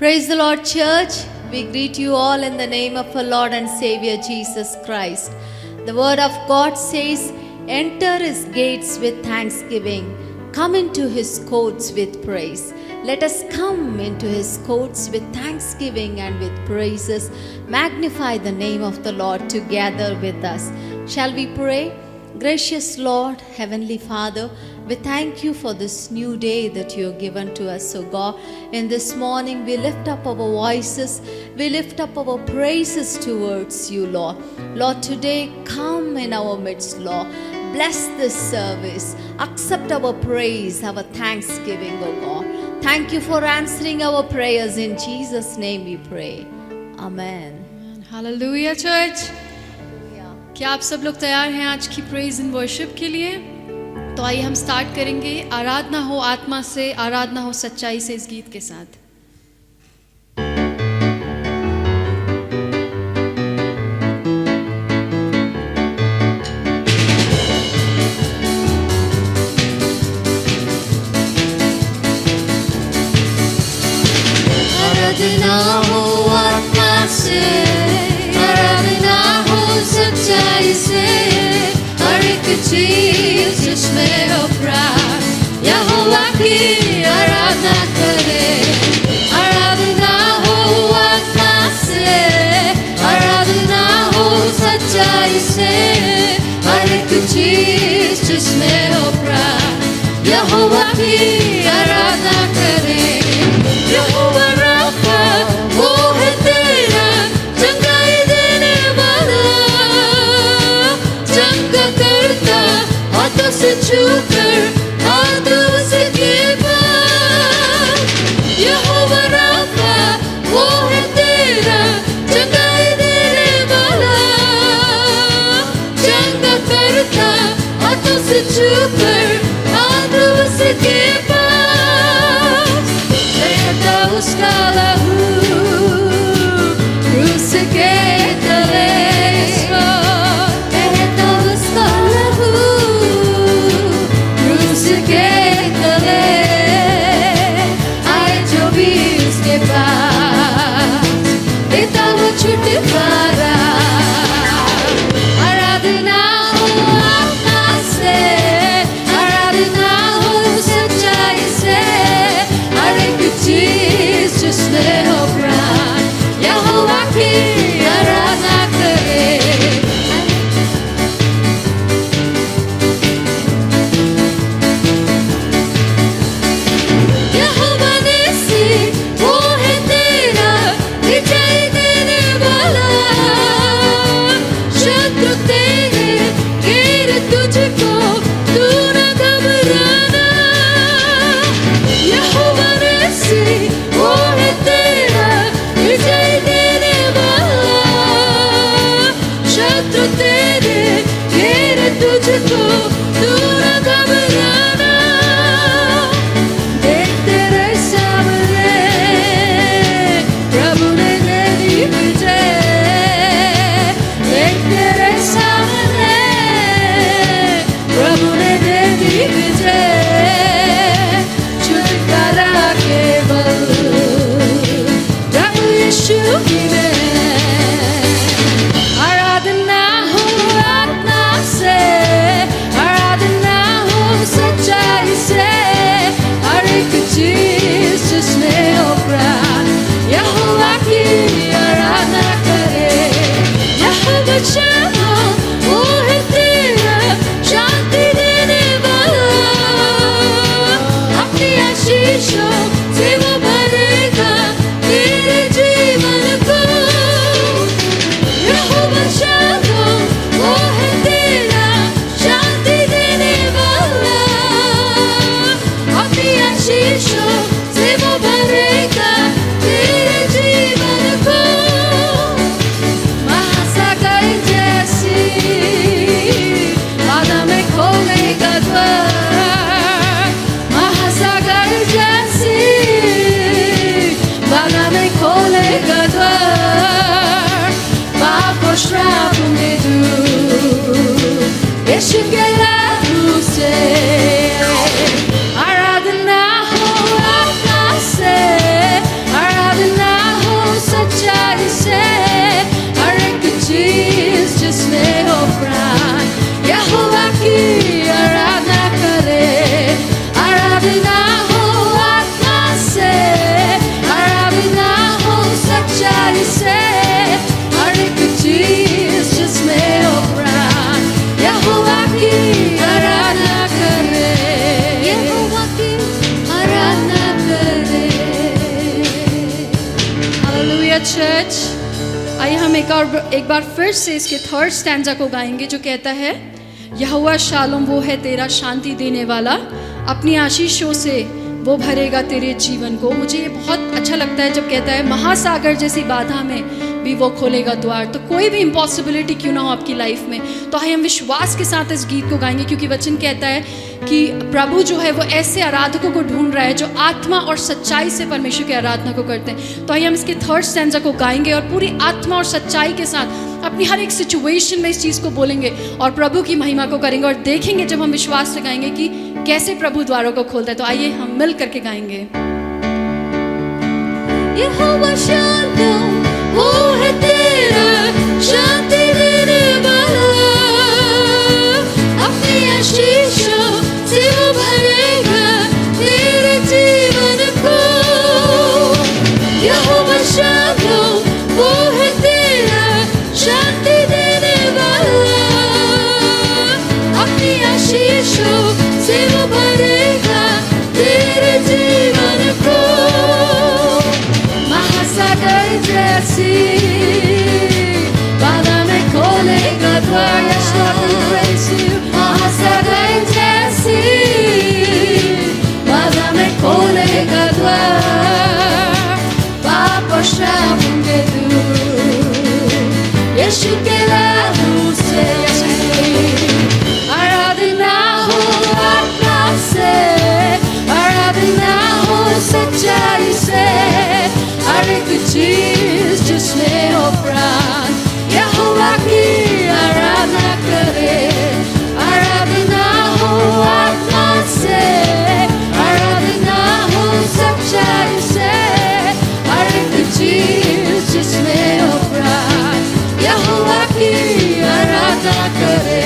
Praise the Lord, church. We greet you all in the name of our Lord and Savior Jesus Christ. The word of God says, enter his gates with thanksgiving, come into his courts with praise. Let us come into his courts with thanksgiving and with praises. Magnify the name of the Lord together with us. Shall we pray? Gracious Lord, Heavenly Father, we thank you for this new day that you have given to us, O God. In this morning, we lift up our voices, we lift up our praises towards you, Lord. Lord, today come in our midst, Lord. Bless this service. Accept our praise, our thanksgiving, O God. Thank you for answering our prayers. In Jesus' name we pray. Amen. Hallelujah, church. क्या आप सब लोग तैयार हैं आज की praise and worship के लिए? तो आइए हम स्टार्ट करेंगे। आराधना हो आत्मा से, आराधना हो सच्चाई से इस गीत के साथ। आराधना हो आत्मा से, आराधना हो सच्चाई से, हर एक चीज जिसमें हो प्राण यहोवा की आराधना करे। आराधना हो आत्मा से, आराधना हो सच्चाई से, हर एक चीज जिसमें हो प्राण यहोवा की आराधना करे। यहोवा राफा वो है तेरा चंगाई देने वाला, चंगा करता हाथों से छूकर हाथ उसके पास। यहोवा राफा वो है तेरा चंगाई देने वाला, चंगा करता हाथों से छूकर हाथ उसके पास। बहता उसका लहू क्रूस के तले, बहता उसका लहू क्रूस के तले, आए जो भी उसके पास देता वो छुटकारा। आराधना हो आत्मा से, आराधना हो सच्चाई से, हर एक चीज जिसमें हो प्राण यहोवा की आराधना करे। यहोवा निस्सी वो है तेरा विजय देने वाला, शत्रु तेरे घेर तुझको तू न घबराना। यहोवा निस्सी वो है तेरा विजय देने वाला, आइए हम एक बार फिर से इसके थर्ड स्टैंजा को गाएंगे, जो कहता है, यहोवा शालोम वो है तेरा शांति देने वाला, अपनी आशीषों से वो भरेगा तेरे जीवन को। मुझे ये बहुत अच्छा लगता है जब कहता है महासागर जैसी बाधा में भी वो खोलेगा द्वार। तो कोई भी इम्पॉसिबिलिटी क्यों ना हो आपकी लाइफ में, तो आइए हम विश्वास के साथ इस गीत को गाएंगे, क्योंकि वचन कहता है कि प्रभु जो है वो ऐसे आराधकों को ढूंढ रहा है जो आत्मा और सच्चाई से परमेश्वर की आराधना को करते हैं। तो आइए हम इसके थर्ड स्टैंजा को गाएंगे और पूरी आत्मा और सच्चाई के साथ अपनी हर एक सिचुएशन में इस चीज़ को बोलेंगे और प्रभु की महिमा को करेंगे, और देखेंगे जब हम विश्वास से गाएंगे कि कैसे प्रभु द्वारों को खोलता है। तो आइए हम मिल करके गाएंगे। यहोवा शालोम वो है तेरा शांति देने वाला, अपनी आशीषों से वो भरेगा तेरे जीवन को। यहोवा शालोम वो है तेरा शांति देने वाला, अपनी आशीषों से वो भरेगा तेरे जीवन को। महासागर जैसी बाधा में खोलेगा द्वार, महासागर जैसी बाधा में खोलेगा द्वार, पाप और श्राप होंगे दूर यीशु के लहू से। आराधना हो आत्मा से, आराधना हो सच्चाई से, हर एक चीज जिसमें हो प्राण यहोवा की आराधना करे। आराधना हो आत्मा से, आराधना हो सच्चाई से, हर एक चीज जिसमें हो प्राण यहोवा की आराधना करे,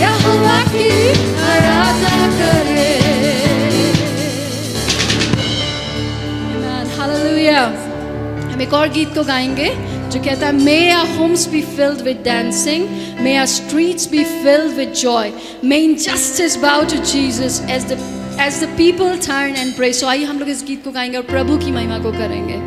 यहोवा की आराधना करे। हालेलुया। हम एक और गीत को गाएंगे जो कहता है, May our homes be filled with dancing, may our streets be filled with joy, may injustice bow to Jesus as the people turn and pray। So आइए हम लोग इस गीत को गाएंगे और प्रभु की महिमा को करेंगे।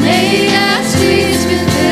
May our streets be filled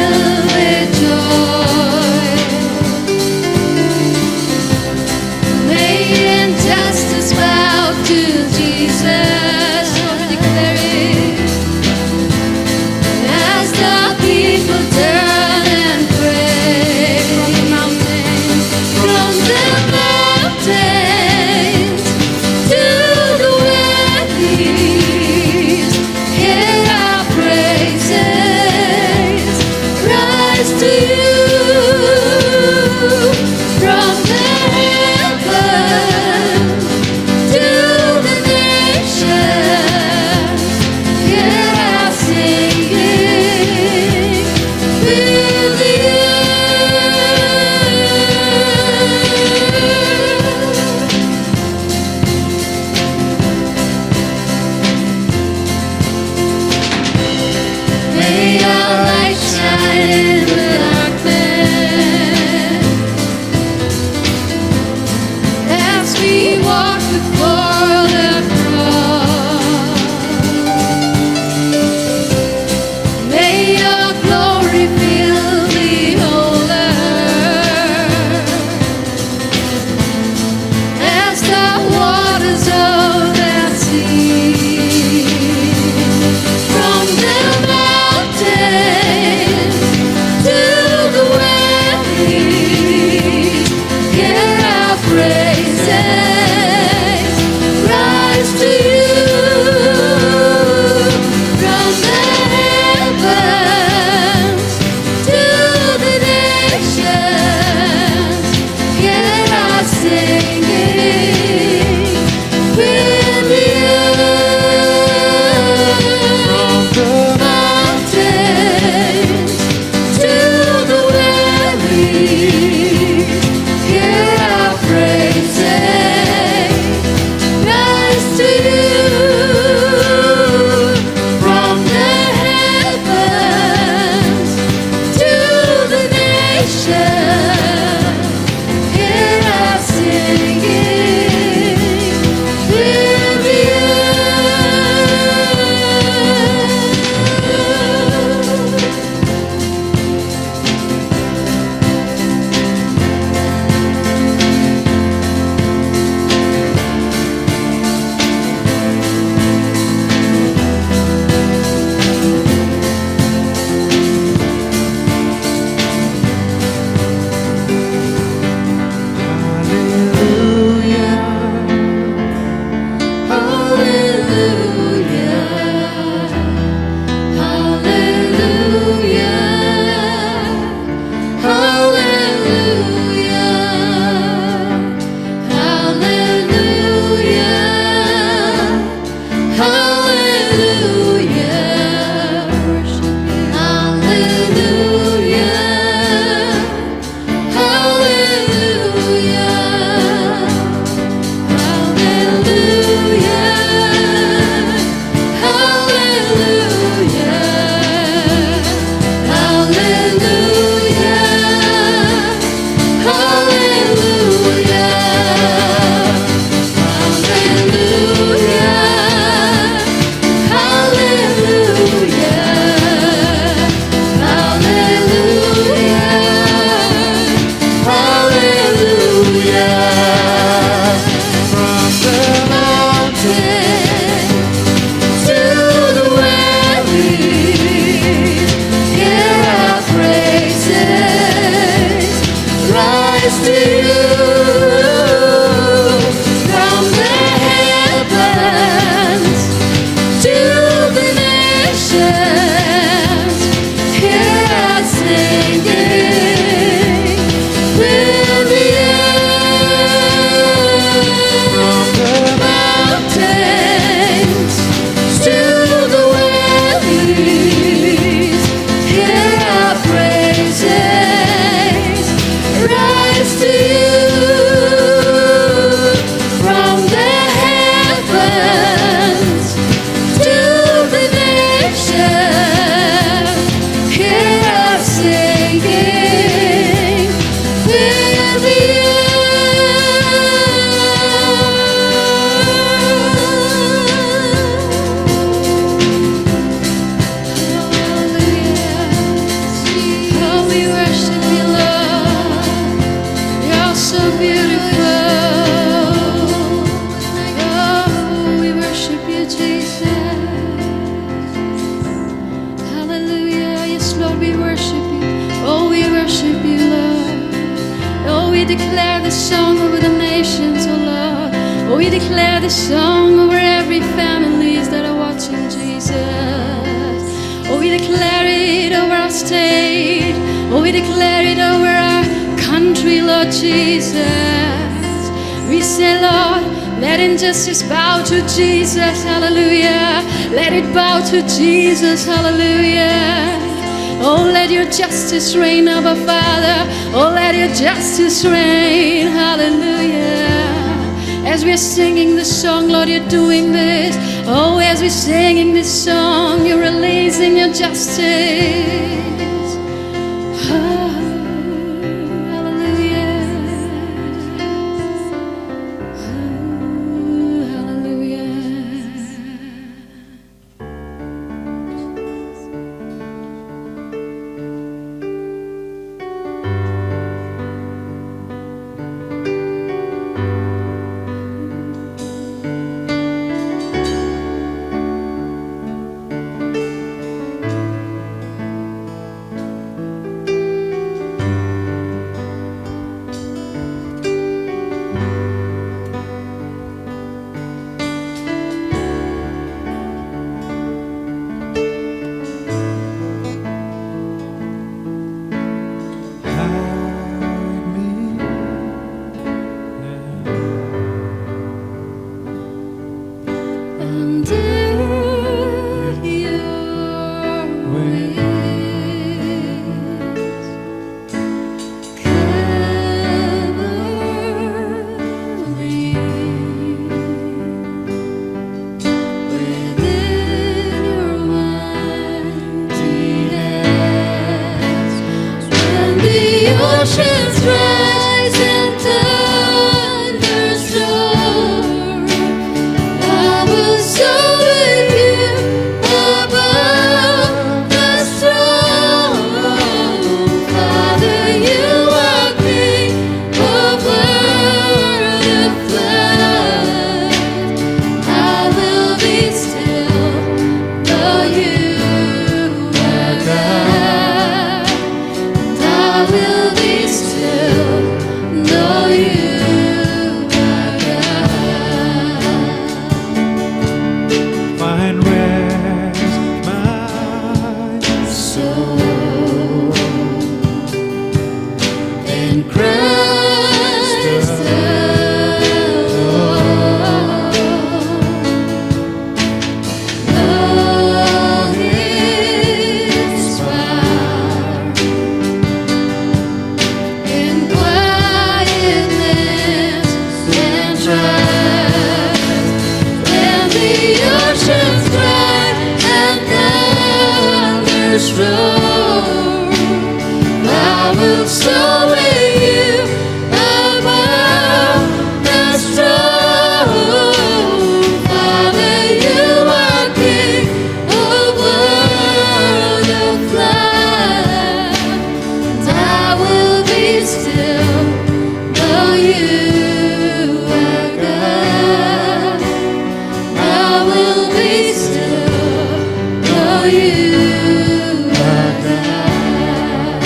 we declare this song over the nations, oh Lord. Oh, we declare this song over every families that are watching, Jesus. Oh, we declare it over our state. Oh, we declare it over our country, Lord Jesus. We say, Lord, let injustice bow to Jesus, hallelujah. Let it bow to Jesus, hallelujah. Oh, let your justice reign, Abba Father. Oh, let your justice reign, hallelujah. As we're singing this song, Lord, you're doing this. Oh, as we're singing this song, you're releasing your justice. Oh, hallelujah. Oh, hallelujah. Oceans rise and thunders roar. I will soar with you above the storm. Father, you are King over the flood. I will be still, though you are God. I will be still, know you are God. Find rest, my Soul in Christ alone. Know His power in quietness and trust. When the oceans cry and thunders roar, I will soar with you above the storm. Father, you are King over the flood. I will be still, though you are God. I will be still, though you are God.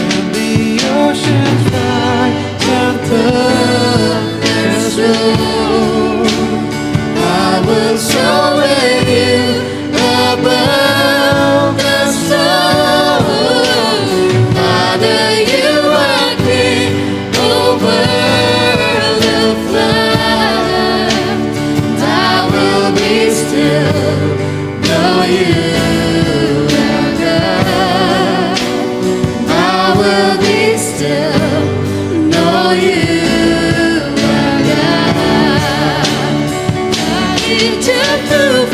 and the oceans rise and thunders roar. I will soar with you above the storm. Father, you are King over the flood. I will be still, know you are God. I will be still, know you are God. I need to prove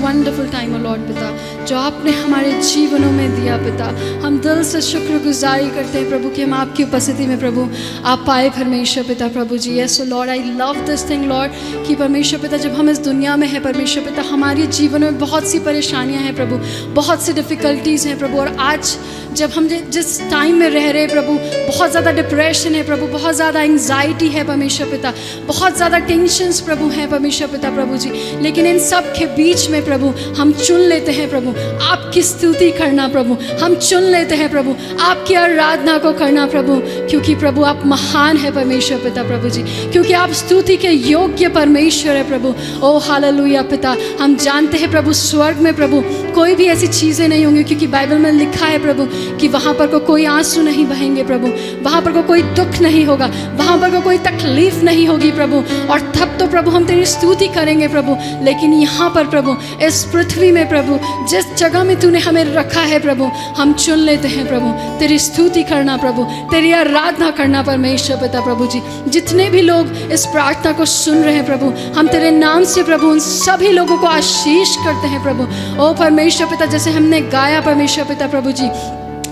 wonderful time, O Lord पिता, जो आपने हमारे जीवनों में दिया पिता। हम दिल से शुक्रगुजारी करते हैं प्रभु कि हम आपकी उपस्थिति में प्रभु आप पाए परमेश्वर पिता प्रभु जी। Yes Lord, I love this thing Lord कि परमेश्वर पिता जब हम इस दुनिया में हैं परमेश्वर पिता, हमारे जीवन में बहुत सी परेशानियां हैं प्रभु, बहुत सी डिफ़िकल्टीज़ हैं प्रभु। और आज जब हम जिस टाइम में रह रहे हैं प्रभु, बहुत ज़्यादा डिप्रेशन है प्रभु, बहुत ज़्यादा एंग्जाइटी है परमेश्वर पिता, बहुत ज़्यादा टेंशन्स प्रभु हैं परमेश्वर पिता प्रभु जी। लेकिन इन सब के बीच में प्रभु हम चुन लेते हैं प्रभु आपकी स्तुति करना प्रभु, हम चुन लेते हैं प्रभु आपकी आराधना को करना प्रभु, क्योंकि प्रभु आप महान है परमेश्वर पिता प्रभु जी, क्योंकि आप स्तुति के योग्य परमेश्वर है प्रभु। ओ हालेलुया पिता, हम जानते हैं प्रभु स्वर्ग में प्रभु कोई भी ऐसी चीज़ें नहीं होंगी, क्योंकि बाइबल में लिखा है प्रभु कि वहाँ पर कोई आंसू नहीं बहेंगे प्रभु, वहाँ पर कोई दुख नहीं होगा, वहाँ पर कोई तकलीफ नहीं होगी प्रभु। और तब तो प्रभु हम तेरी स्तुति करेंगे प्रभु। लेकिन यहाँ पर प्रभु इस पृथ्वी में प्रभु जिस जगह में तूने हमें रखा है प्रभु, हम चुन लेते हैं प्रभु तेरी स्तुति करना प्रभु, तेरी आराधना करना परमेश्वर पिता प्रभु जी। जितने भी लोग इस प्रार्थना को सुन रहे हैं प्रभु, हम तेरे नाम से प्रभु उन सभी लोगों को आशीष करते हैं प्रभु। ओ परमेश्वर पिता, जैसे हमने गाया परमेश्वर पिता प्रभु जी,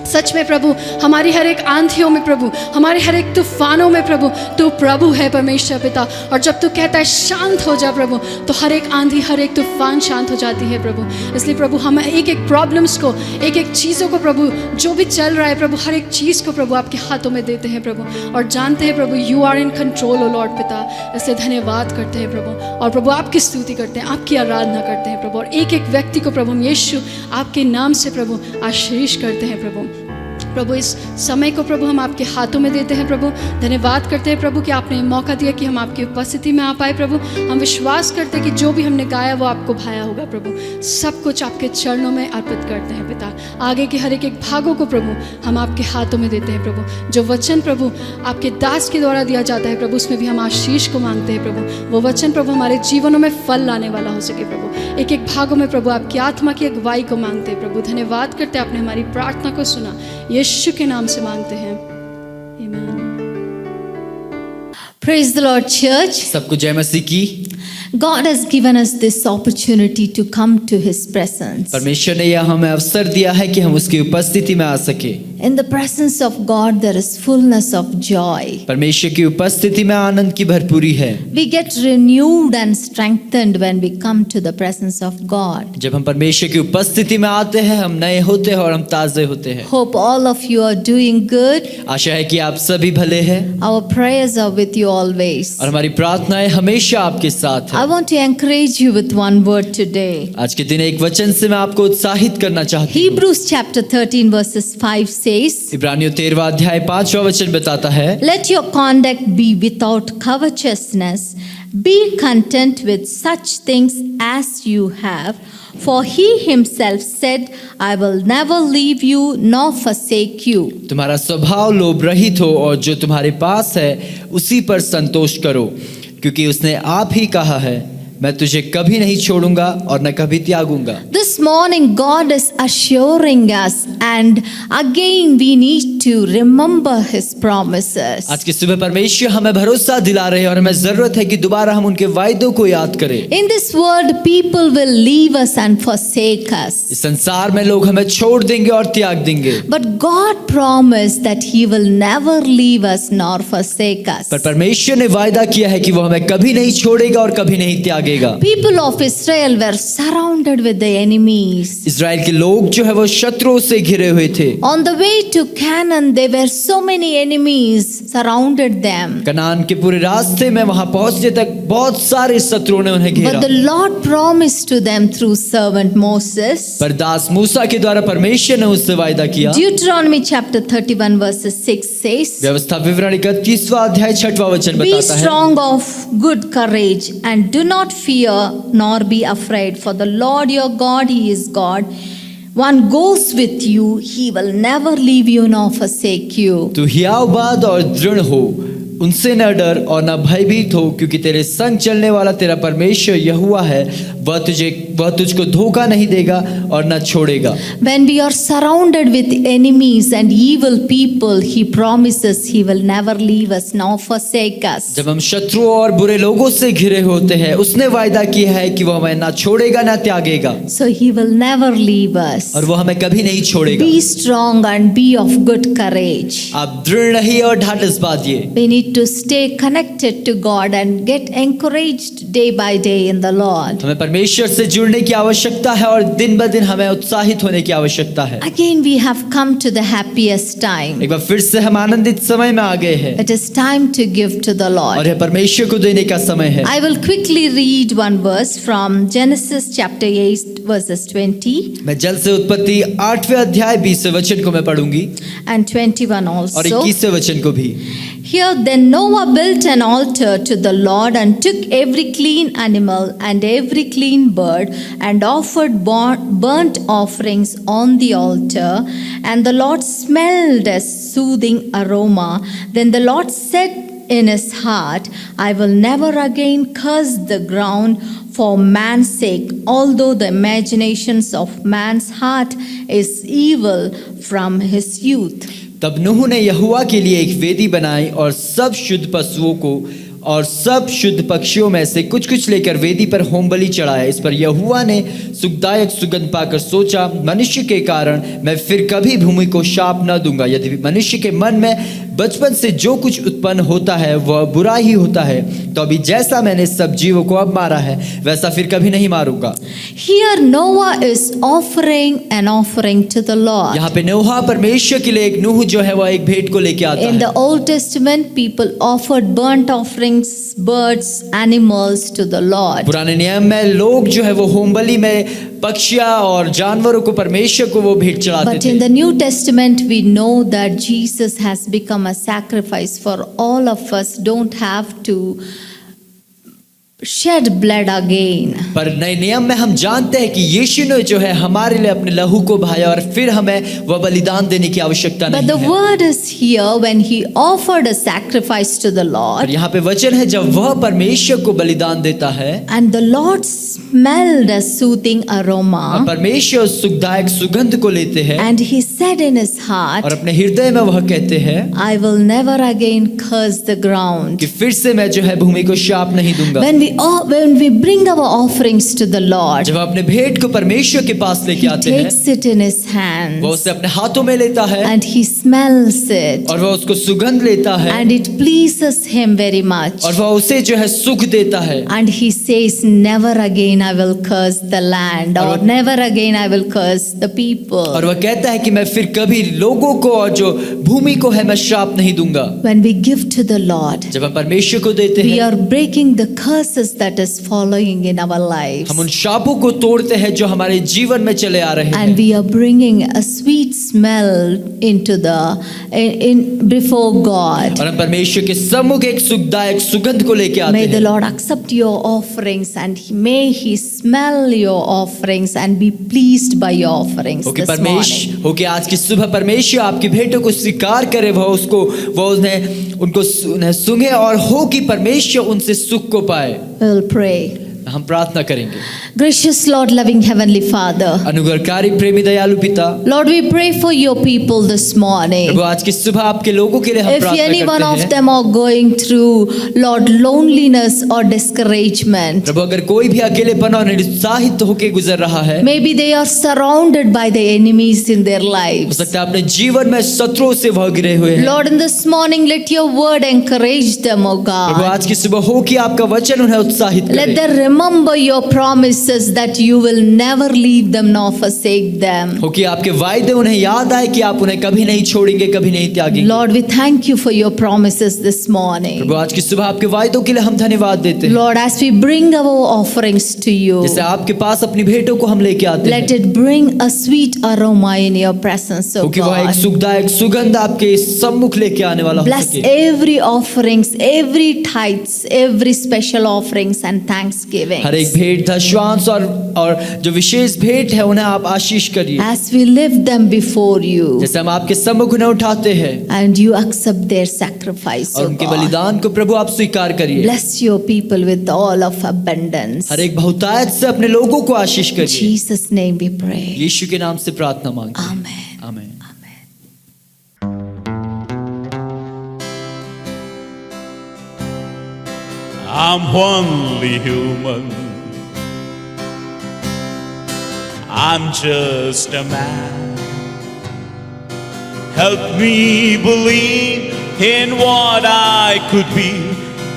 सच में प्रभु हमारी हर एक आंधियों में प्रभु, हमारे हर एक तूफानों में प्रभु तू प्रभु है परमेश्वर पिता। और जब तू कहता है शांत हो जा प्रभु, तो हर एक आंधी हर एक तूफान शांत हो जाती है प्रभु। इसलिए प्रभु हम एक एक प्रॉब्लम्स को, एक एक चीज़ों को प्रभु, जो भी चल रहा है प्रभु, हर एक चीज़ को प्रभु आपके हाथों में देते हैं प्रभु, और जानते हैं प्रभु you are in control O Lord पिता। इसलिए धन्यवाद करते हैं प्रभु, और प्रभु आपकी स्तुति करते हैं, आपकी आराधना करते हैं प्रभु। और एक एक व्यक्ति को प्रभु हम यीशु आपके नाम से प्रभु आशीष करते हैं प्रभु। प्रभु इस समय को प्रभु हम आपके हाथों में देते हैं प्रभु। धन्यवाद करते हैं प्रभु कि आपने मौका दिया कि हम आपकी उपस्थिति में आ पाए प्रभु। हम विश्वास करते हैं कि जो भी हमने गाया वो आपको भाया होगा प्रभु। सब कुछ आपके चरणों में अर्पित करते हैं पिता। आगे के हर एक भागों को प्रभु हम आपके हाथों में देते हैं प्रभु। जो वचन प्रभु आपके दास के द्वारा दिया जाता है प्रभु, उसमें भी हम आशीष को मांगते हैं प्रभु। वो वचन प्रभु हमारे जीवनों में फल लाने वाला हो सके प्रभु। एक एक भागों में प्रभु आपकी आत्मा की अगुवाई को मांगते हैं प्रभु। धन्यवाद करते हैं आपने हमारी प्रार्थना को सुना, यीशु के नाम से मांगते हैं, आमीन। Praise the Lord, church. सबको जय मसीह की। God has given us this opportunity to come to His presence. परमेश्वर ने यह हमें अवसर दिया है कि हम उसकी उपस्थिति में आ सके। In the presence of God there is fullness of joy. परमेश्वर की उपस्थिति में आनंद की भरपूरी है। We get renewed and strengthened when we come to the presence of God. जब हम परमेश्वर की उपस्थिति में आते हैं, हम नए होते हैं और हम ताजे होते हैं। Hope all of you are doing good. आशा है कि आप सभी भले हैं। Our prayers are with you always. और हमारी प्रार्थनाएं हमेशा आपके साथ I है। want to encourage you with one word today. आज के दिन एक वचन से मैं आपको उत्साहित करना चाहती हूँ। Hebrews chapter 13 verses 5 says, इब्रानियों 13वां अध्याय 5वां वचन बताता है, Let your conduct be without covetousness. Be content with such things as you have. For he himself said, I will never leave you nor forsake you. तुम्हारा स्वभाव लोभ रहित हो और जो तुम्हारे पास है उसी पर संतोष करो, क्योंकि उसने आप ही कहा है, मैं तुझे कभी नहीं छोड़ूंगा और न कभी त्यागूंगा। This morning God is assuring us, and again we need to remember His promises. आज की सुबह परमेश्वर हमें भरोसा दिला रहे हैं और हमें जरूरत है कि दोबारा हम उनके वायदों को याद करें। In this world people will leave us and forsake us. इस संसार में लोग हमें छोड़ देंगे और त्याग देंगे, But God promised that He will never leave us nor forsake us. पर परमेश्वर ने वायदा किया है कि वो हमें कभी नहीं छोड़ेगा और कभी नहीं त्यागेगा। People of Israel were surrounded with the enemies. Israel के लोग जो है वो शत्रुओं से घिरे हुए थे। On the way to Canaan, there were so many enemies surrounded them. Kanan के पूरे रास्ते में वहां पहुंचने तक बहुत सारे शत्रुओं ने उन्हें घेरा। But the Lord promised to them through servant Moses. पर दास मूसा के द्वारा परमेश्वर ने उससे वायदा किया। Deuteronomy chapter 31 verses 6 says, व्यवस्था विवरण 31वां अध्याय 6वां वचन Be बताता है, strong of good courage and do not fear nor be afraid, for the Lord your God, He is God. One goes with you, He will never leave you nor forsake you. तू हियाव बाद और दृढ़ हो, उनसे न डर और न भयभीत हो, क्योंकि तेरे संग चलने वाला तेरा परमेश्वर यहोवा है। वह तुझको धोखा नहीं देगा और न छोड़ेगा। When we are surrounded with enemies and evil people, He promises He will never leave us nor forsake us. जब हम शत्रुओं और बुरे लोगों से घिरे होते हैं, उसने वायदा किया है कि वह हमें ना छोड़ेगा ना त्यागेगा, So He will never leave us. और वह हमें कभी नहीं छोड़ेगा। Be strong and be of good courage. आप दृढ़ रहिए और ढाढ़स बांधिए। We need to stay connected to God and get encouraged day by day in the Lord. हमें परमेश्वर से जुड़ने की आवश्यकता है और दिन ब दिन हमें उत्साहित होने की आवश्यकता है। Again, we have come to the happiest time. एक बार फिर से हम आनंदित समय में आ गए हैं, It is time to give to the और Lord. यह परमेश्वर को देने का समय है। I will quickly read one verse from Genesis chapter 8 verses 20 मैं जल्द से उत्पत्ति 8वें अध्याय 20वें वचन को मैं पढ़ूंगी and 21 और also. 21वें वचन को भी। Here then Noah built an altar to the Lord and took every clean animal and every clean bird and offered burnt offerings on the altar. And the Lord smelled a soothing aroma. Then the Lord said in his heart, I will never again curse the ground for man's sake, although the imaginations of man's heart is evil from his youth. तब नूह ने यहोवा के लिए एक वेदी बनाई और सब शुद्ध पशुओं को और सब शुद्ध पक्षियों में से कुछ कुछ लेकर वेदी पर होम बलि चढ़ाया। इस पर यहोवा ने सुखदायक सुगंध पाकर सोचा, मनुष्य के कारण मैं फिर कभी भूमि को शाप न दूंगा। यदि मनुष्य के मन में बचपन से जो कुछ उत्पन्न होता है वह बुरा ही होता है, तो अभी जैसा मैंने सब जीवों को अब मारा है वैसा फिर कभी नहीं मारूंगा। Here Noah is offering an offering to the Lord. यहाँ पे नोहा परमेश्वर के लिए एक नूह जो है वह एक भेंट को लेके आता In है। the Old Testament, people offered burnt offerings, birds, animals to the Lord. पुराने नियम में लोग जो है वो होम बलि में पक्षियां और जानवरों को परमेश्वर को वो भेंट चढ़ाते But in थे। the New Testament, we know that Jesus has become a sacrifice for all of us. Don't have to shed blood again. पर नए नियम में हम जानते हैं कि यीशु ने जो है हमारे लिए अपने लहू को बहाया और फिर हमें वह बलिदान देने की आवश्यकता But नहीं the है। word is here when he offered a sacrifice to the और Lord, यहाँ पे वचन है जब वह परमेश्वर को बलिदान देता है and the Lord smelled a soothing और aroma, परमेश्वर सुखदायक सुगंध को लेते हैं and he said in his heart, और अपने हृदय में वह कहते हैं I will never again curse the ground. कि फिर से मैं जो है भूमि को शाप नहीं दूंगा। When we bring our offerings to the Lord, जब अपने भेंट को परमेश्वर के पास लेके he आते हैं, takes it in his वह hands उसे अपने हाथों में लेता है and he smells it, और वह उसको सुगंध लेता है and it pleases him very much. और वह उसे जो है सुख देता है And he says, never again I will curse the land, or और- never again I will curse the और people. वह कहता है कि मैं फिर कभी लोगों को और जो भूमि को है मैं श्राप नहीं दूंगा। When we give to the Lord, जब हम परमेश्वर को देते we हैं, are breaking the curses that is following in our lives, हम उन शापों को तोड़ते हैं जो हमारे जीवन में चले आ रहे and हैं we are bringing a sweet smell into the in before God. और हम परमेश्वर के सम्मुख एक सुखदायक सुगंध को लेके आते May the हैं। Lord accept your offerings, and may He smell your offerings and be pleased by your offerings हो कि this morning. हो कि आज की सुबह परमेश्वर आपकी भेंटों को स्वीकार करे, वह उन्हें सुने और हो कि परमेश्वर उनसे सुख को पाए। We'll pray. हम प्रार्थना करेंगे। Gracious Lord, loving Heavenly Father, अनुग्रहकारी प्रेमी दयालु पिता, Lord, we pray for your people this morning. प्रभु आज की सुबह आपके लोगों के लिए हम If प्रार्थना any one of करते हैं। them are going through, Lord, loneliness or discouragement, प्रभु अगर कोई भी अकेलेपन और निरुत्साहित होकर गुजर रहा है, maybe they are surrounded by the enemies in their हो lives. सकता है अपने जीवन में शत्रुओं से वह गिरे हुए हैं। Lord, in this morning, let your word encourage them, O Prabhu God. आज की सुबह हो कि आपका वचन उन्हें उत्साहित Let करे। them remember your promises that you will never leave them nor forsake them. हो कि आपके वायदे उन्हें याद आए कि आप उन्हें कभी नहीं छोड़ेंगे, कभी नहीं त्यागेंगे। Lord, we thank you for your promises this morning. प्रभु आज की सुबह आपके वायदों के लिए हम धन्यवाद देते हैं। Lord, as we bring our offerings to you, जैसे आपके पास अपनी भेंटों को हम लेके आते let हैं, it bring a sweet aroma in your presence, O हो कि वह एक God. सुखदायक सुगंध आपके सम्मुख लेके आने वाला हो Bless सके। every offerings, every tithes, every special offerings and thanksgiving. thanksgiving. हर एक भेंट दशवांश और जो विशेष भेंट है उन्हें आप आशीष करिए। As we lift them before you जैसे हम आपके सम्मुख उन्हें उठाते हैं and you accept their sacrifice, और O उनके God. बलिदान को प्रभु आप स्वीकार करिए। Bless your people with all of abundance. हर एक बहुतायत से अपने लोगों को आशीष In करिए। Jesus' name we pray. यीशु के नाम से प्रार्थना मांगते हैं। Amen. आमीन। I'm only human. I'm just a man. Help me believe in what I could be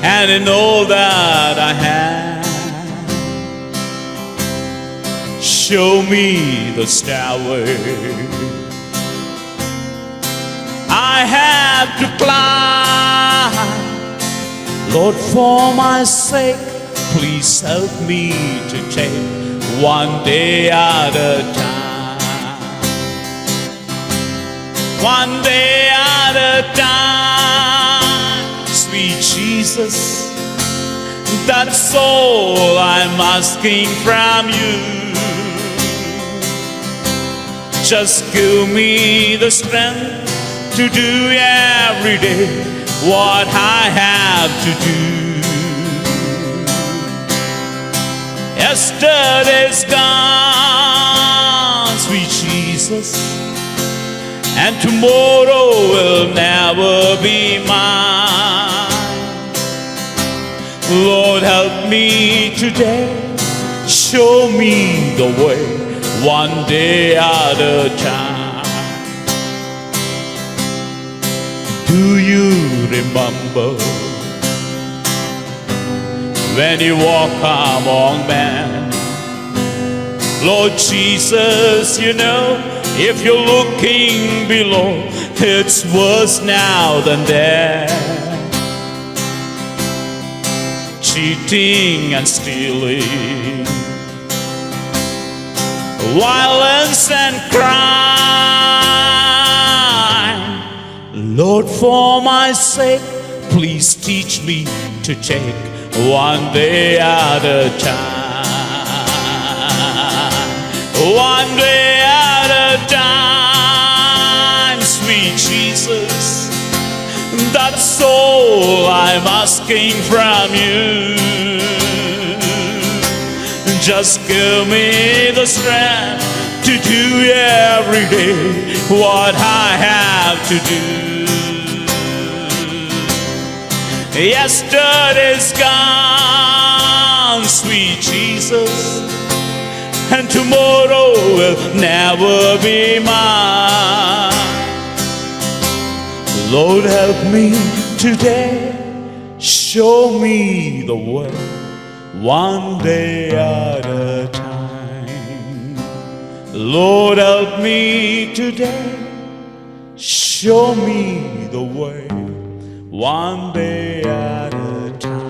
and in all that I have. Show me the stairway I have to climb. Lord, for my sake, please help me to take one day at a time. One day at a time, sweet Jesus, that's all I'm asking from you. Just give me the strength to do every day what I have to do. Yesterday's gone, sweet Jesus, and tomorrow will never be mine. Lord, help me today, show me the way, one day at a time. Do you remember when you walk among men? Lord Jesus, you know, if you're looking below, it's worse now than then. Cheating and stealing, violence and crime. Lord, for my sake, please teach me to take one day at a time. One day at a time, sweet Jesus, that's all I'm asking from you. Just give me the strength to do every day what I have to do. Yesterday's gone, sweet Jesus, and tomorrow will never be mine. Lord, help me today, show me the way, one day at a time. Lord, help me today, show me the way, one day at a time.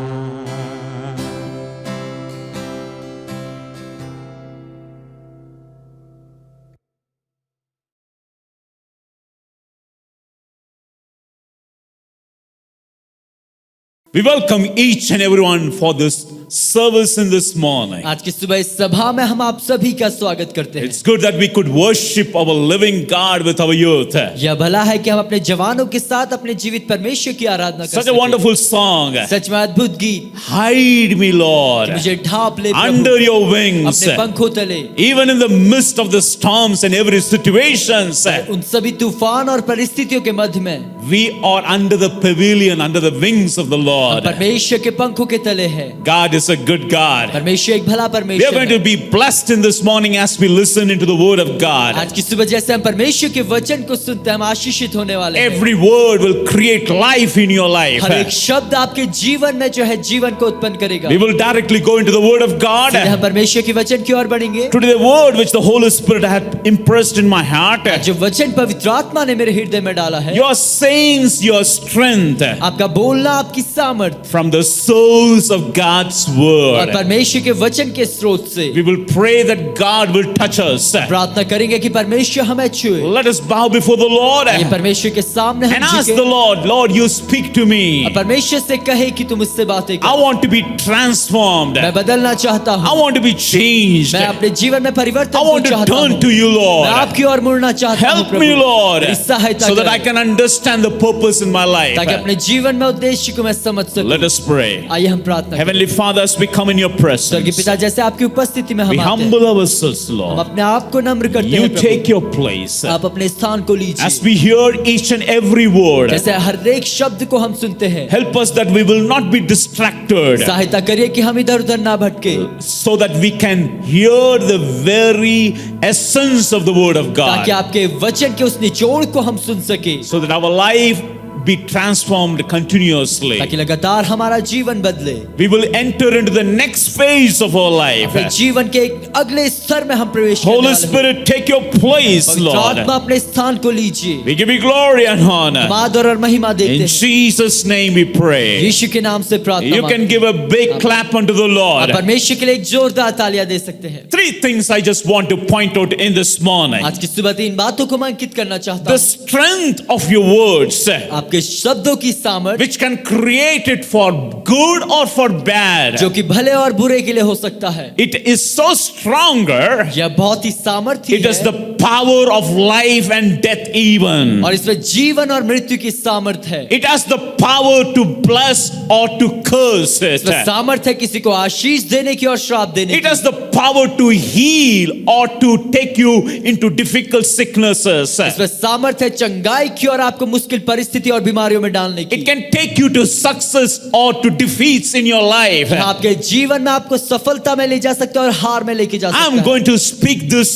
We welcome each and everyone for this service in this morning. आज की सुबह इस सभा में हम आप सभी का स्वागत करते हैं। It's good that we could worship our living God with our youth. यह भला है कि हम अपने जवानों के साथ अपने जीवित परमेश्वर की आराधना कर Such a सकें। wonderful song. सच में अद्भुत गीत। Hide me, Lord, मुझे ढांप ले प्रभु, under your wings. अपने पंखों तले। Even in the midst of the storms and every situations, उन सभी तूफान और परिस्थितियों के मध्य में we are under the pavilion, under the wings of the Lord. परमेश्वर के पंखों के तले हैं। God is a good God. परमेश्वर एक भला We are परमेश्वर going है। to be blessed in this morning as we listen into the word of God. आज की सुबह जैसे हम परमेश्वर के वचन को सुनते हैं हम आशीषित होने वाले हैं। Every word will create life in your life. हर एक शब्द आपके जीवन में जो है जीवन को उत्पन्न करेगा। We will directly go into the word of God. सीधे हम परमेश्वर के वचन की ओर बढ़ेंगे। Today the word which the Holy Spirit had impressed in my heart. जो वचन पवित्र आत्मा ने मेरे हृदय में डाला है। Your sayings, your strength आपका बोलना आपकी सामर्थ from the source of God's और word. परमेश्वर के वचन के स्रोत से We will pray that God will touch us. प्रार्थना करेंगे कि परमेश्वर हमें छुए। Let us bow before the Lord ये परमेश्वर के सामने and हम ask झुके the Lord, Lord, you speak to और me. परमेश्वर से कहे कि तुम मुझसे बातें I कर। want to be transformed. मैं बदलना चाहता I हूँ, want to be changed. मैं I अपने जीवन में परिवर्तन को want to चाहता turn हूँ। to you, मैं Lord. आपकी ओर मुड़ना चाहता हूँ Help प्रभु। me, Lord, मेरी सहायता so that I करें, can understand the purpose in my life. ताकि अपने जीवन में उद्देश्य को मैं समझ सकूं। Let us pray. आइए हम प्रार्थना करें। Heavenly Father, as we come in your स्वर्गीय presence, पिता, जैसे आपकी उपस्थिति में we हम आते हैं, humble ourselves, हम Lord. अपने आप को नम्र करते You हैं प्रभु। take your place. आप अपने स्थान को As लीजिए। we hear each and every word, जैसे हर एक शब्द को हम सुनते हैं, help us that we will not be distracted, सहायता करिए कि हम इधर उधर ना भटके, so that we can hear the very essence of the word of ताकि God, आपके वचन के उस निचोड़ को हम सुन सके, so that our life be transformed continuously. ताकि लगातार हमारा जीवन बदले। We will enter into the next phase of our life. अपने जीवन के एक अगले स्तर में हम प्रवेश करने Holy वाले हैं। Spirit, take your place, पवित्र Lord. आत्मा अपने स्थान को लीजिए। We give you glory and हम honor. आदर और महिमा देते In हैं। Jesus' name we pray. यीशु के नाम से प्रार्थना You मांगते can हैं। give a big clap unto the आप Lord. परमेश्वर के लिए एक जोरदार तालियां दे सकते हैं। Three things I just want to point out in this morning. आज की सुबह 3 बातों को मैं अंकित करना चाहता The हूँ। strength of your words, आपके शब्दों की सामर्थ, which can create it for good or for bad. जो कि भले और बुरे के लिए हो सकता है, It is so stronger. यह बहुत ही सामर्थ्य It has है the power of life and death even. और इसमें जीवन और मृत्यु की सामर्थ है। It has the power to bless or to curse it. इसमें सामर्थ है किसी को आशीष देने की और श्राप देने It की। has the power to heal or to take you into difficult sicknesses. इसमें सामर्थ है चंगाई की और आपको मुश्किल परिस्थिति और बीमारियों में डालने की। It can take you to success or to defeats in your life. आपके जीवन में आपको सफलता में ले जा सकता है और हार में लेके जा सकता I'm है। going to speak this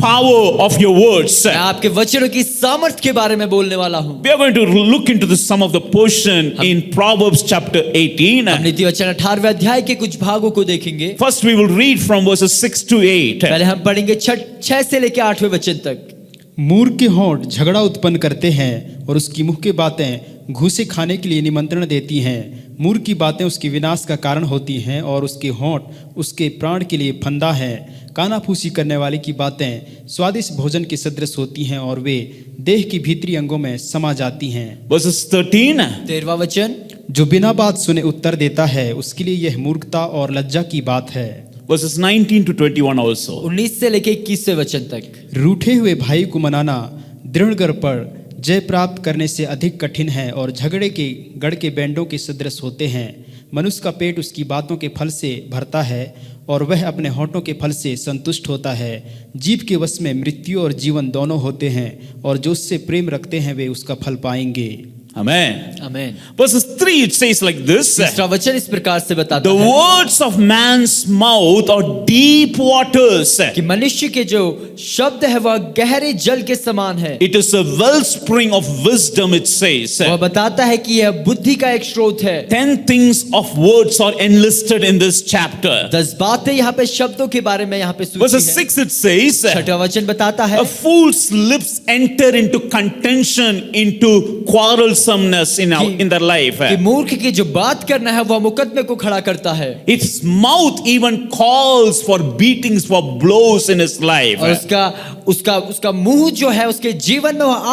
power of your words. मैं आपके वचनों की सामर्थ के बारे में बोलने वाला हूँ। We are going to look into some of the portion in Proverbs chapter 18. हम नीति वचन 18वें अध्याय के कुछ भागों को देखेंगे। First we will read from verses 6 to 8. पहले हम पढ़ेंगे 6 से लेकर 8वें वचन तक। मूर्ख के होंठ झगड़ा उत्पन्न करते हैं और उसकी मुख की बातें घूसे खाने के लिए निमंत्रण देती हैं। मूर्ख की बातें उसके विनाश का कारण होती हैं और उसके होंठ उसके प्राण के लिए फंदा है। कानाफूसी करने वाले की बातें स्वादिष्ट भोजन के सदृश होती हैं और वे देह की भीतरी अंगों में समा जाती हैं। Verses 13. 13वां वचन, जो बिना बात सुने उत्तर देता है उसके लिए यह मूर्खता और लज्जा की बात है। Verses 19 to 21 also. 19 से लेकर 21वें वचन तक। रूठे हुए भाई को मनाना दृढ़ गढ़ पर जय प्राप्त करने से अधिक कठिन है और झगड़े के गढ़ के बैंडों के सदृश होते हैं। मनुष्य का पेट उसकी बातों के फल से भरता है और वह अपने होठों के फल से संतुष्ट होता है। जीभ के वश में मृत्यु और जीवन दोनों होते हैं और जो उससे प्रेम रखते हैं वे उसका फल पाएंगे। Amen. आमीन। Verses 3 it says like this. तीसरा वचन इस प्रकार से बताता The है words of man's mouth are deep waters. कि मनुष्य के जो शब्द है वह गहरे जल के समान है। It is a wellspring of wisdom, it says. वह बताता है कि यह बुद्धि का एक स्रोत है। 10 things of words are enlisted in this chapter. 10 बातें यहाँ पे शब्दों के बारे में यहाँ पे सूची Verses है। 6 it says, 6वां वचन बताता है a fool's lips enter into contention, into quarrelsomeness in their life. कि मूर्ख की जो बात करना है वह मुकदमे को खड़ा करता है Its mouth even calls for beatings, for blows in his life. और उसका मुंह जो है उसके जीवन में वह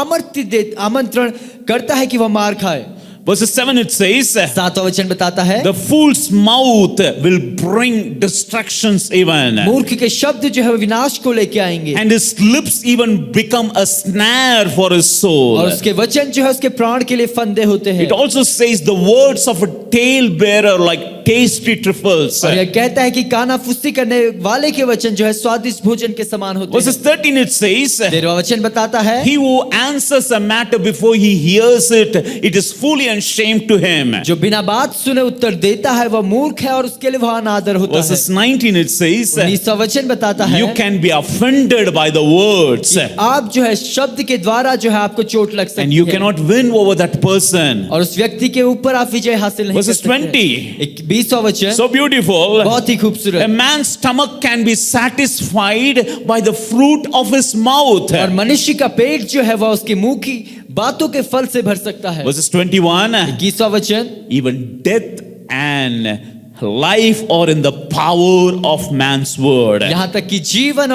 आमंत्रण करता है कि वह मार खाए। Verses 7 it says, 7वां वचन बताता है the fool's mouth will bring destructions even, मूर्ख के शब्द जो है विनाश को लेके आएंगे and his lips even become a snare for his soul. और उसके वचन जो है उसके प्राण के लिए फंदे होते हैं। It also says the words of a tale bearer like tasty trifles. और यह कहता है कि कानाफूसी करने वाले के वचन जो है स्वादिष्ट भोजन के समान होते Verses हैं। 13 it says, 13वां वचन बताता है he who answers a matter before he hears it, it is fully and shame to him. जो बिना बात सुने उत्तर देता है वह मूर्ख है और उसके लिए वह अनादर होता है। Verses 19 it says, 19वां वचन बताता है you can be offended by the words, आप जो है शब्द के द्वारा जो है आपको चोट लग and सकती you है cannot win over that person. और उस व्यक्ति के ऊपर आप विजय हासिल नहीं कर Verses सकते। 20. 20वां वचन So beautiful. बहुत ही A खूबसूरत। man's stomach can be satisfied by the fruit of his mouth. और मनुष्य का पेट जो है वह उसके मुंह की बातों के फल से भर सकता है। Verses 21. 21वां वचन, Even death and life or in the power of man's word. यहाँ तक कि जीवन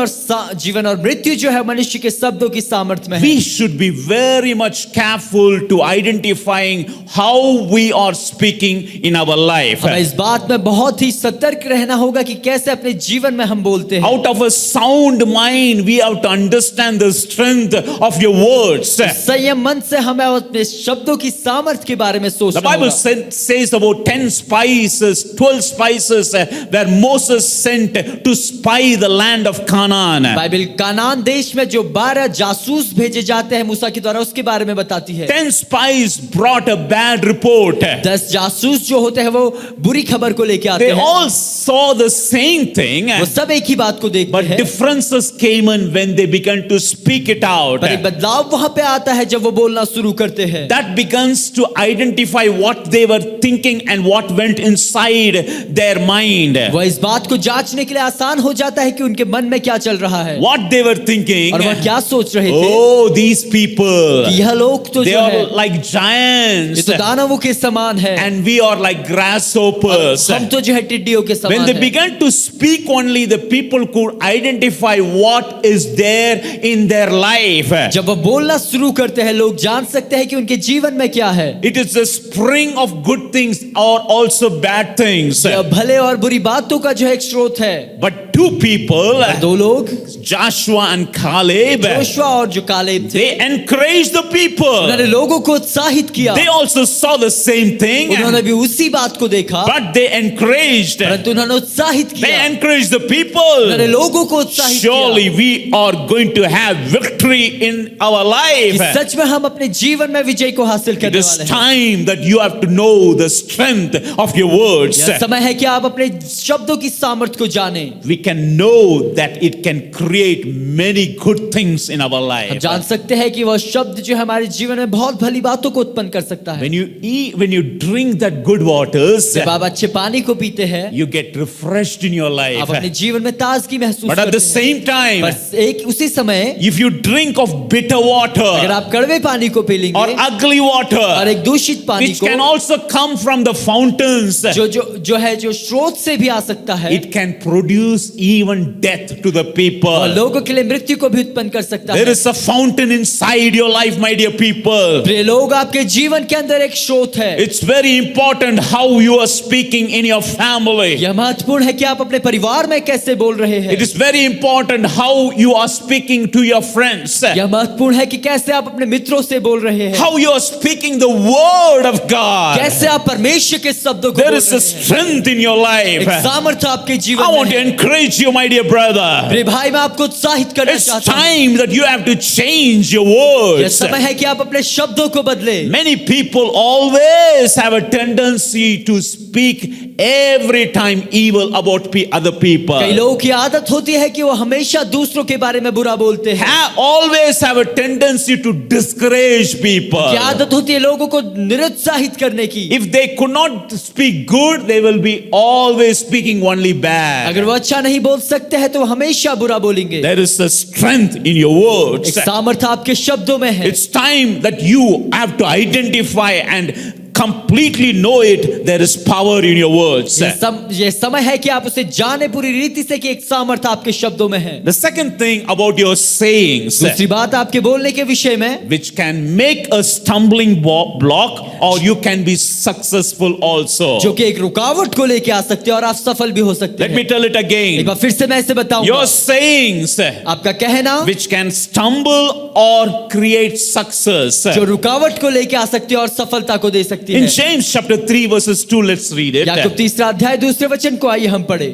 और मृत्यु जो है मनुष्य के शब्दों की सामर्थ्य में है। We should be very much careful to identifying how we are speaking in our life. हमें इस बात में बहुत ही सतर्क रहना होगा कि कैसे अपने जीवन में हम बोलते हैं। Out of a sound mind, we have to understand the strength of your words. संयम मन से हमें अपने शब्दों की सामर्थ्य के बारे में The सोचना Bible होगा। says about 10 spices, 12 spices where Moses sent to spy the land of Canaan. Bible Canaan देश में जो 12 जासूस भेजे जाते हैं मूसा के द्वारा, उसके बारे में बताती है। 10 spies brought a bad report. 10 जासूस जो होते हैं वो बुरी खबर को लेके आते They हैं। all saw the same thing, वो सब एक ही बात को देखते but हैं, differences came in when they began to speak it out. पर एक बदलाव वहां पे आता है जब वो बोलना शुरू करते हैं। That begins to identify what they were thinking and what went inside their mind. वह इस बात को जांचने के लिए आसान हो जाता है कि उनके मन में क्या चल रहा है What they were thinking. और वह क्या सोच रहे थे। Oh, these people, कि यह लोग तो they जो है are like ये giants, तो दानवों के समान है, and we are like grasshoppers. हम तो जो है टिड्डियों के When समान they है। began to speak only, the people could identify what is there in their life. जब वो बोलना शुरू करते हैं लोग जान सकते हैं कि उनके जीवन में क्या है। It is the spring of good things or also bad things. यह भले और बुरी बातों का जो है एक स्रोत है। But two people, दो लोग Joshua and Caleb, जोशुआ और जो कालेब थे, they encouraged the people. उन्होंने लोगों को उत्साहित किया। They also saw the same thing, उन्होंने भी उसी बात को देखा, but they encouraged. परंतु उन्होंने उत्साहित They किया। encouraged the उन्होंने people. लोगों को उत्साहित Surely किया we are going to have victory in our कि life. सच में हम अपने जीवन में विजय को हासिल It करने is वाले हैं। time that you have to know the strength of your words. यह समय है कि आप अपने शब्दों की सामर्थ्य को जानें। We can know that it can create many good things in our हम life. जान सकते हैं कि वह शब्द जो हमारे जीवन में बहुत भली बातों को उत्पन्न कर सकता है। When you eat, when you drink that good waters, जब आप अच्छे पानी को पीते हैं, you get refreshed in your life. आप अपने जीवन में ताजगी महसूस But at the करते हैं। same time, बस एक उसी समय if you drink of bitter अगर water आप कड़वे पानी को पी or लेंगे ugly और water, एक दूषित पानी which को can also come from the fountains, जो स्रोत से भी आ सकता है, it can produce even death to the और people. लोगों के लिए मृत्यु को भी उत्पन्न कर सकता There है। is a fountain inside your life, my dear people. प्रिय लोग, आपके जीवन के अंदर एक स्रोत है। It's very important how you are speaking in your family. यह महत्वपूर्ण है कि आप अपने परिवार में कैसे बोल रहे हैं। It is very important how you are speaking to your friends. यह महत्वपूर्ण है कि कैसे आप अपने मित्रों से बोल रहे हैं, How you are speaking the word of God. कैसे आप परमेश्वर के शब्दों को There बोल is a रहे हैं। strength in your life. एक सामर्थ्य आपके I जीवन want में to है। encourage you, my dear brother. प्रिय भाई, मैं आपको उत्साहित करना It's चाहता हूँ। time that you have to change your यह words. समय है कि आप अपने शब्दों को बदले। Many people always have a tendency to speak every time evil about other people. कई लोगों की आदत होती है कि वो हमेशा दूसरों के बारे में बुरा बोलते हैं। Always have a tendency to discourage people. की आदत होती है लोगों को निरुत्साहित करने की। If they could not speak good, they will be always speaking only bad. अगर वो अच्छा नहीं बोल सकते हैं तो वो हमेशा बुरा बोलेंगे। There is a strength in your words. एक सामर्थ्य आपके शब्दों में है। It's time that you have to identify and completely know it. There is power in your words. ये समय है कि आप उसे जाने पूरी रीति से कि एक सामर्थ्य आपके शब्दों में है। The second thing about your sayings, दूसरी बात आपके बोलने के विषय में, which can make a stumbling block or you can be successful also. जो कि एक रुकावट को लेके आ सकते हैं और आप सफल भी हो सकते Let हैं। me tell it एक again. बार फिर से मैं इसे बताऊंगा। Your sayings, आपका कहना which can stumble or create success. जो रुकावट को लेके आ सकती है और सफलता को दे सकती In है। James chapter 3 verses 2, let's read it. याकूब 3 अध्याय 2 वचन को आइए हम पढ़े।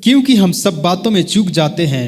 क्योंकि हम सब बातों में चूक जाते हैं,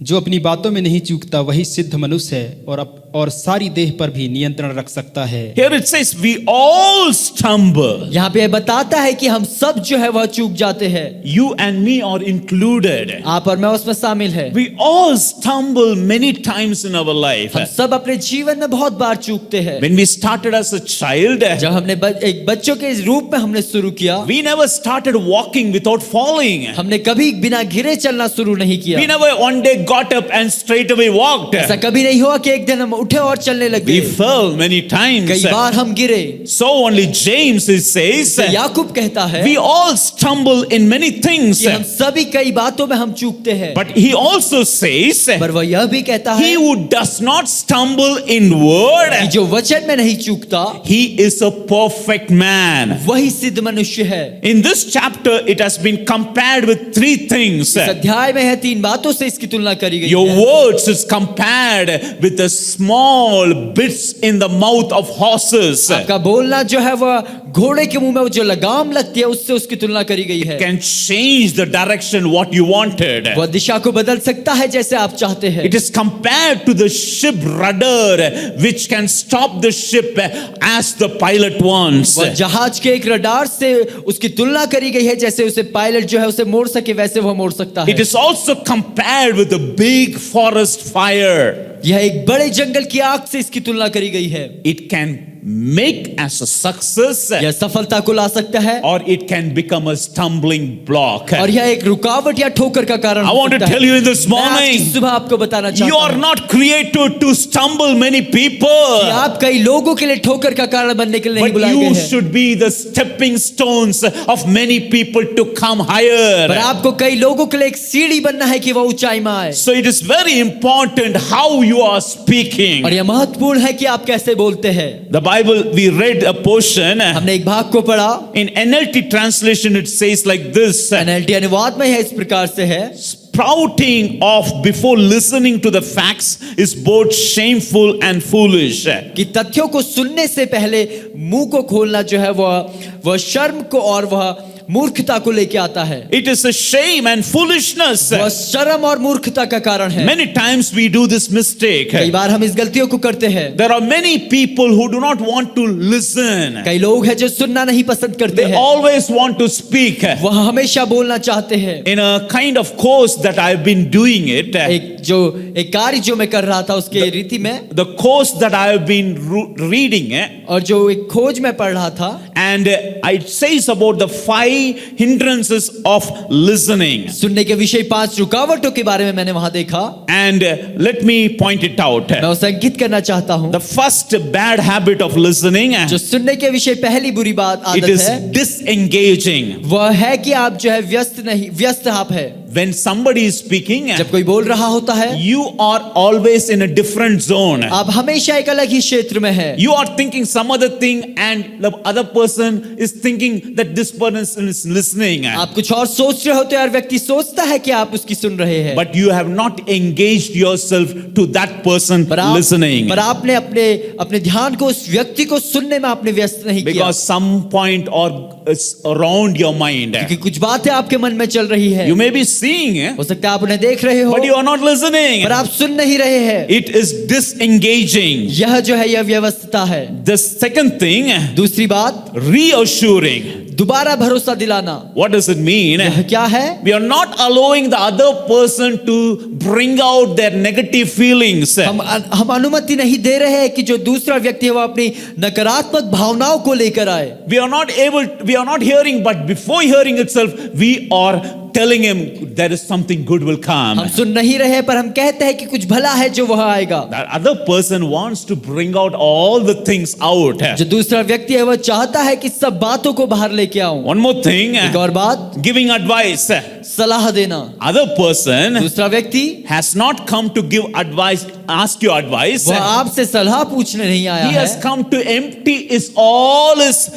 जो अपनी बातों में नहीं चूकता वही सिद्ध मनुष्य है और सारी देह पर भी नियंत्रण रख सकता है। Here it says we all stumble. यहाँ पे बताता है कि हम सब जो है वह चूक जाते हैं। You and me are included. आप और मैं उसमें शामिल है। We all stumble many times in our life. हम सब अपने जीवन में बहुत बार चूकते हैं। When we started as a child, जब हमने एक बच्चों के रूप में हमने शुरू किया, we never started walking without falling. हमने कभी बिना गिरे चलना शुरू नहीं किया। We never one day got up and straight away walked. ऐसा कभी नहीं हुआ कि एक दिन हम उठे और चलने लग We गए। fell many times. कई बार हम गिरे। So only James says, याकूब कहता है we all stumble in many things. कि हम सभी कई बातों में हम चूकते हैं, But he also says, पर वह यह भी कहता he है who does not stumble in word, कि जो वचन में नहीं चूकता he is a perfect man. वही सिद्ध मनुष्य है। In this chapter, it has been compared with three things. इस अध्याय में है तीन बातों से इसकी तुलना करी गई Your है। words is compared with the small bits in the mouth of horses. आपका बोलना जो है वह घोड़े के मुंह में जो लगाम लगती है उससे उसकी तुलना करी गई है। Can change the direction what you wanted. वह दिशा को बदल सकता है जैसे आप चाहते हैं। It is compared to the ship rudder which can stop the ship as the pilot wants. वह जहाज के एक रडार से उसकी तुलना करी गई है, जैसे उसे पायलट जो है उसे मोड़ सके वैसे वह मोड़ सकता है। It is also compared with a big forest fire. यह एक बड़े जंगल की आग से इसकी तुलना करी गई है। It can make as a success यह सफलता को ला सकता है or it can become a stumbling block. और यह एक रुकावट या ठोकर का कारण I हो want to सकता है। tell you in this मैं आज की morning, सुबह आपको बताना you चाहता are हूं not created to stumble many कि people, आप कई लोगों के लिए ठोकर का कारण बनने के लिए नहीं but बुलाए you गए हैं, should be the stepping stones of many people to come higher. पर आपको कई लोगों के लिए एक सीढ़ी बनना है कि वह ऊंचाई में आए। So it is very important how you are speaking. और यह महत्वपूर्ण है कि आप कैसे बोलते हैं। The Bible, we read a portion. हमने एक भाग को पढ़ा, In NLT translation, it says like this: NLT अनुवाद में है इस प्रकार से है, sprouting off before listening to the facts is both shameful and foolish. कि तथ्यों को सुनने से पहले मुंह को खोलना जो है वह शर्म को और वह मूर्खता को लेके आता है। It is a shame and foolishness. वह शर्म और मूर्खता का कारण है। Many times we do this mistake. कई बार हम इस गलतियों को करते हैं। There are many people who do not want to listen. कई लोग हैं जो सुनना नहीं पसंद करते They हैं, always want to speak. वह हमेशा बोलना चाहते हैं। In a kind of course that I've been doing it, एक कार्य जो मैं कर रहा था उसके रीति में, the course that I have been reading, और जो एक खोज में पढ़ रहा था, and it says about the 5 hindrances of listening. सुनने के विषय 5 रुकावटों के बारे में मैंने वहां देखा। And let me point it out. मैं उसे अंकित करना चाहता हूं। The first bad habit of listening, जो सुनने के विषय पहली बुरी बात it आदत is है, disengaging. वह है कि आप जो है व्यस्त आप है। When somebody is speaking, जब कोई बोल रहा होता है, you are always in a different zone. आप हमेशा एक अलग ही क्षेत्र में है। You are thinking some other thing and the other person is thinking that this person is listening. आप कुछ और सोच रहे होते हैं और व्यक्ति सोचता है कि आप उसकी सुन रहे हैं, But you have not engaged yourself to that person listening. पर आपने अपने ध्यान को उस व्यक्ति को सुनने में आपने व्यस्त नहीं किया, Because some point or it's around your mind. क्योंकि कुछ बातें आपके मन में चल रही है। You may be seeing, हो सकता है आप उन्हें देख रहे हो, but you are not listening. पर आप सुन नहीं रहे हैं। It is disengaging. यह जो है यह व्यवस्था है। The second thing, दूसरी बात, reassuring. दोबारा भरोसा दिलाना। What does it mean? यह क्या है? We are not allowing the other person to bring out their negative feelings. हम अनुमति नहीं दे रहे हैं कि जो दूसरा व्यक्ति है वो अपनी नकारात्मक भावनाओं को लेकर आए। We are not hearing, but before hearing itself, we are telling him there is something good will come. हम सुन नहीं रहे पर हम कहते हैं कि कुछ भला है जो वह आएगा। That other person wants to bring out all the things out. जो दूसरा व्यक्ति है वह चाहता है कि सब बातों को बाहर लेके आऊं। One more thing, एक और बात, giving advice. सलाह देना। Other person दूसरा व्यक्ति has not come to give advice, ask you advice. वह आपसे सलाह पूछने नहीं आया He has है, come to empty all his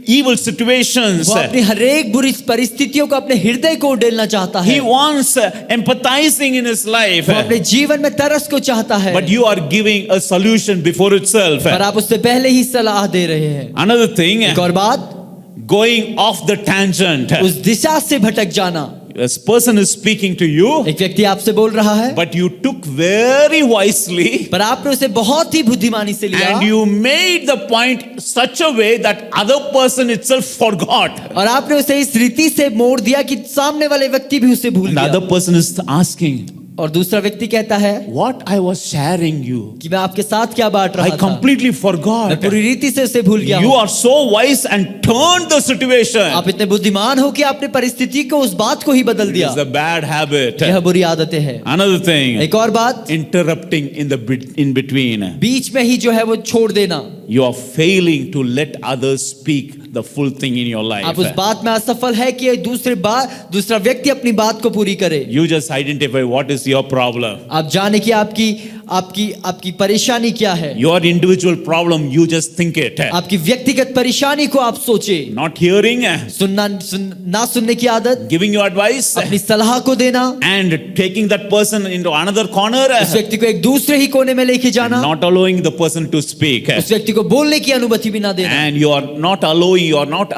evil situations. वह अपनी हर एक बुरी परिस्थितियों को अपने हृदय को उड़ेलना चाहता है। He wants empathizing in his life. वह अपने जीवन में तरस को चाहता है, But you are giving a solution before itself. पर आप उससे पहले ही सलाह दे रहे हैं। Another thing, एक और बात, going off the tangent. उस दिशा से भटक जाना। This person is speaking to you, एक व्यक्ति आपसे बोल रहा है, but you took very wisely पर आपने उसे बहुत ही बुद्धिमानी से लिया and you made the point such a way that other person itself forgot. और आपने उसे इस रीति से मोड़ दिया कि सामने वाले व्यक्ति भी उसे भूल The other गया। person is asking, और दूसरा व्यक्ति कहता है what I was sharing you. कि मैं आपके साथ क्या बांट I रहा था, completely मैं forgot. पूरी रीति से उसे भूल गया You हूं। are so wise and turned the situation. आप इतने बुद्धिमान हो कि आपने परिस्थिति को, उस बात को ही बदल दिया। It's a bad habit. यह बुरी आदतें हैं। Another thing, एक और बात, interrupting in between. बीच में ही जो है वो छोड़ देना। You are failing to let others speak the full thing in your life. आप उस बात में असफल है कि दूसरा व्यक्ति अपनी बात को पूरी करे। You just identify what is your problem. आप जाने कि आपकी परेशानी क्या है। Your individual problem, you just think it. आपकी व्यक्तिगत परेशानी को आप सोचे। Not hearing, ना सुनने की आदत, giving you advice, अपनी सलाह को देना, and taking that person into another corner, उस व्यक्ति को एक दूसरे ही कोने में लेके जाना, not allowing the person to speak. उस व्यक्ति को बोलने की अनुमति भी ना देना, And you are not allowing, you are not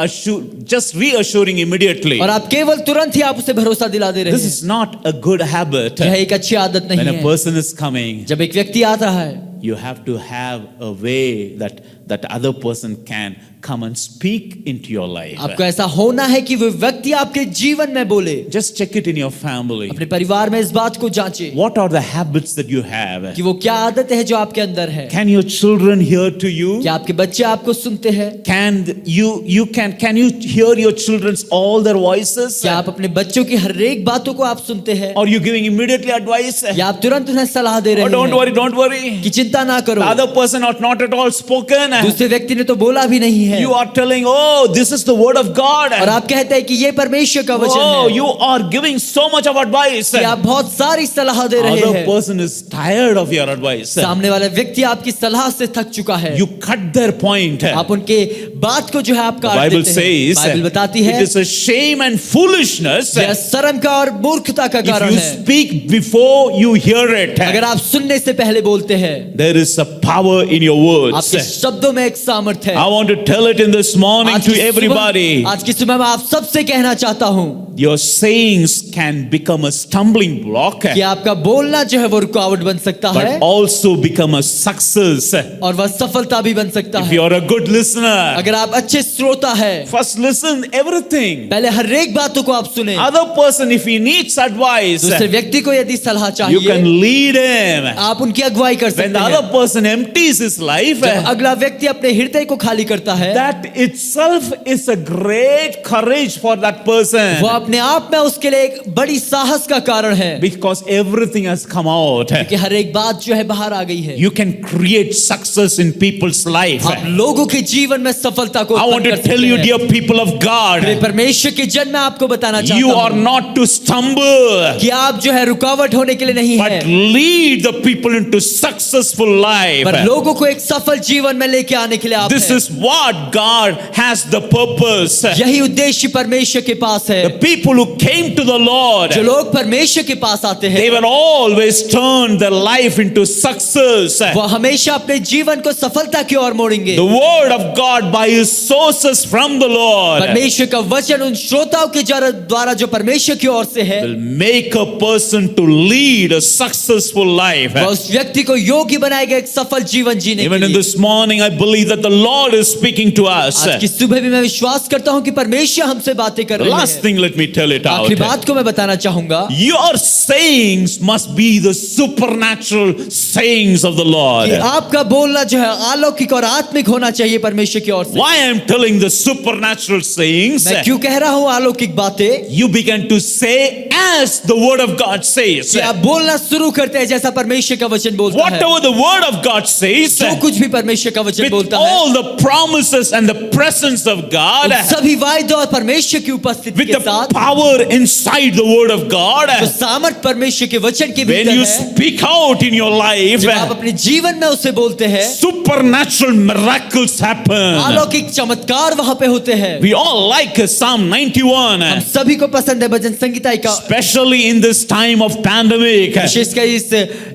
just reassuring immediately. और आप केवल तुरंत ही आप उसे भरोसा दिला दे रहे This हैं। is not a good habit. यह एक अच्छी आदत नहीं When a है। person is coming, जब एक व्यक्ति आता है, you have to have a way that other person can come and speak into your life. आपको ऐसा होना है कि वो व्यक्ति आपके जीवन में बोले। Just check it in your family. अपने परिवार में इस बात को जांचे What are the habits that you have? कि वो क्या आदत है जो आपके अंदर है। Can your children hear to you? क्या आपके बच्चे आपको सुनते हैं? Can you hear your children's all their voices? क्या आप अपने बच्चों की हर एक बातों को आप सुनते हैं? Or you giving immediately advice? या आप तुरंत उन्हें सलाह दे रहे Oh, हैं don't worry. कि चिंता ना करो, The other person are not at all spoken. दूसरे व्यक्ति ने तो बोला भी नहीं है, You are telling, oh, this is the word of God. और आप कहते हैं कि ये परमेश्वर का वचन Oh, है, you are giving so much of advice. कि आप बहुत सारी सलाह दे रहे Other हैं। person is tired of your advice. सामने वाला व्यक्ति आपकी सलाह से थक चुका है, You cut their point. आप उनके बात को जो है आप काट Bible देते हैं। says बाइबल बताती है it is a shame and foolishness यह शर्म का और मूर्खता का if कारण you है speak before you hear it. अगर आप सुनने से पहले बोलते हैं। There is a power in your words. आपके शब्दों में एक सामर्थ्य है। I want to tell it in this morning to everybody. आज की सुबह मैं आप सबसे कहना चाहता हूँ Your sayings can become a stumbling block, कि आपका बोलना जो है वो रुकावट बन सकता है but also become a success. और वह सफलता भी बन सकता If है। you are a good listener, अगर आप अच्छे श्रोता है, first listen everything. पहले हर एक बातों को आप सुने। Other person, if he needs advice, दूसरे व्यक्ति को यदि सलाह you can चाहिए, lead him. आप उनकी अगुवाई कर When सकते the हैं। other person empties his life, जब अगला व्यक्ति अपने हृदय को खाली करता है, that itself is a great courage for that person. वो अपने आप में उसके लिए एक बड़ी साहस का कारण है, Because everything has come out. कि हर एक बात जो है बाहर आ गई है। You can create success in people's life. आप लोगों के जीवन में सफलता को I want उत्पन्न to कर tell सकते you, हैं। dear people of God, मेरे परमेश्वर के जन मैं आपको बताना चाहता you are हूँ not to stumble, कि आप जो है रुकावट होने के लिए नहीं but है, lead the people into successful life. पर लोगों को एक सफल जीवन में लेके आने के लिए आप This हैं। is what God has the purpose. यही उद्देश्य परमेश्वर के पास है। The people who came to the Lord, जो लोग परमेश्वर के पास आते हैं, they were always turned their life into success. वो हमेशा अपने जीवन को सफलता की ओर मोड़ेंगे। The word of God by his sources from the Lord परमेश्वर का वचन उन श्रोताओं के द्वारा जो परमेश्वर की ओर से है, will make a person to lead a successful life. वह उस व्यक्ति को योग्य बनाएगा एक सफल जीवन जीने के Even in लिए। this morning, I believe that the Lord is speaking to us. आज की सुबह भी मैं विश्वास करता हूँ कि परमेश्वर हमसे बातें कर The रहे last हैं। thing, let me tell it out. आखिरी बात को मैं बताना चाहूंगा, Your sayings must be the supernatural sayings of the Lord. कि आपका बोलना जो है अलौकिक और आत्मिक होना चाहिए परमेश्वर की ओर से। Why I am telling the supernatural sayings? मैं क्यों कह रहा हूँ अलौकिक बातें? You begin to say as the word of God says. कि आप बोलना शुरू करते हैं जैसा परमेश्वर का वचन बोलता है। Whatever the word of God says, जो कुछ भी परमेश्वर का वचन with बोलता है, all the promises and the presence of God, उन सभी वायदों और परमेश्वर की उपस्थिति with के the साथ, power inside the word of God, जो सामर्थ परमेश्वर के वचन के when भीतर you है, speak out in your life, जब आप अपने जीवन में उसे बोलते हैं, supernatural miracles happen. अलौकिक चमत्कार वहां पे होते हैं। We all like Psalm 91, हम सभी को पसंद है भजन संगीता का, especially in this time of pandemic. विशेषकर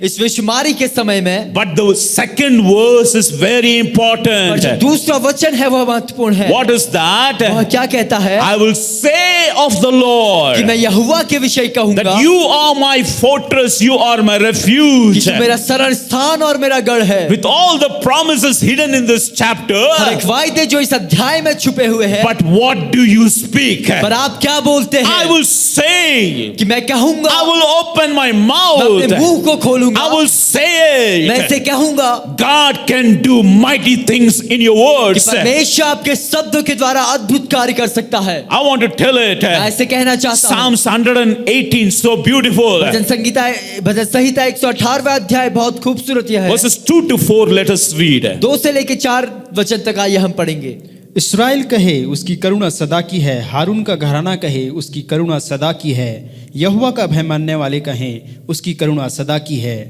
इस विश्वमारी के समय में। But the second verse is very और जो important. दूसरा वचन वचन है वह महत्वपूर्ण है। What is that? वह क्या कहता है? I will say of the कि Lord मैं यहोवा के विषय कहूंगा that you are my fortress, you are my कि refuge. तू मेरा शरण स्थान और मेरा गढ़ है। With all the promises hidden in this chapter, हर एक वायदे जो इस अध्याय में छुपे हुए हैं, but what do you speak? पर आप क्या बोलते I हैं? will say, कि मैं कहूंगा, I will open my मैं अपने mouth, मुंह को खोलूंगा, I will say मैं it. इसे कहूंगा God can do mighty things in your कि words. परमेश्वर आपके शब्दों के द्वारा अद्भुत कार्य कर सकता है। I want to tell it. मैं ऐसे कहना चाहता हूँ। Psalms 118, so beautiful. भजन संहिता 118वां अध्याय बहुत खूबसूरत यह है। Verses 2 to 4, let us read. 2 से लेकर 4 वचन तक आइए हम पढ़ेंगे। इस्राएल कहे उसकी करुणा सदा की है, हारून का घराना कहे उसकी करुणा सदा की है, यहोवा का भय मानने वाले कहें उसकी करुणा सदा की है।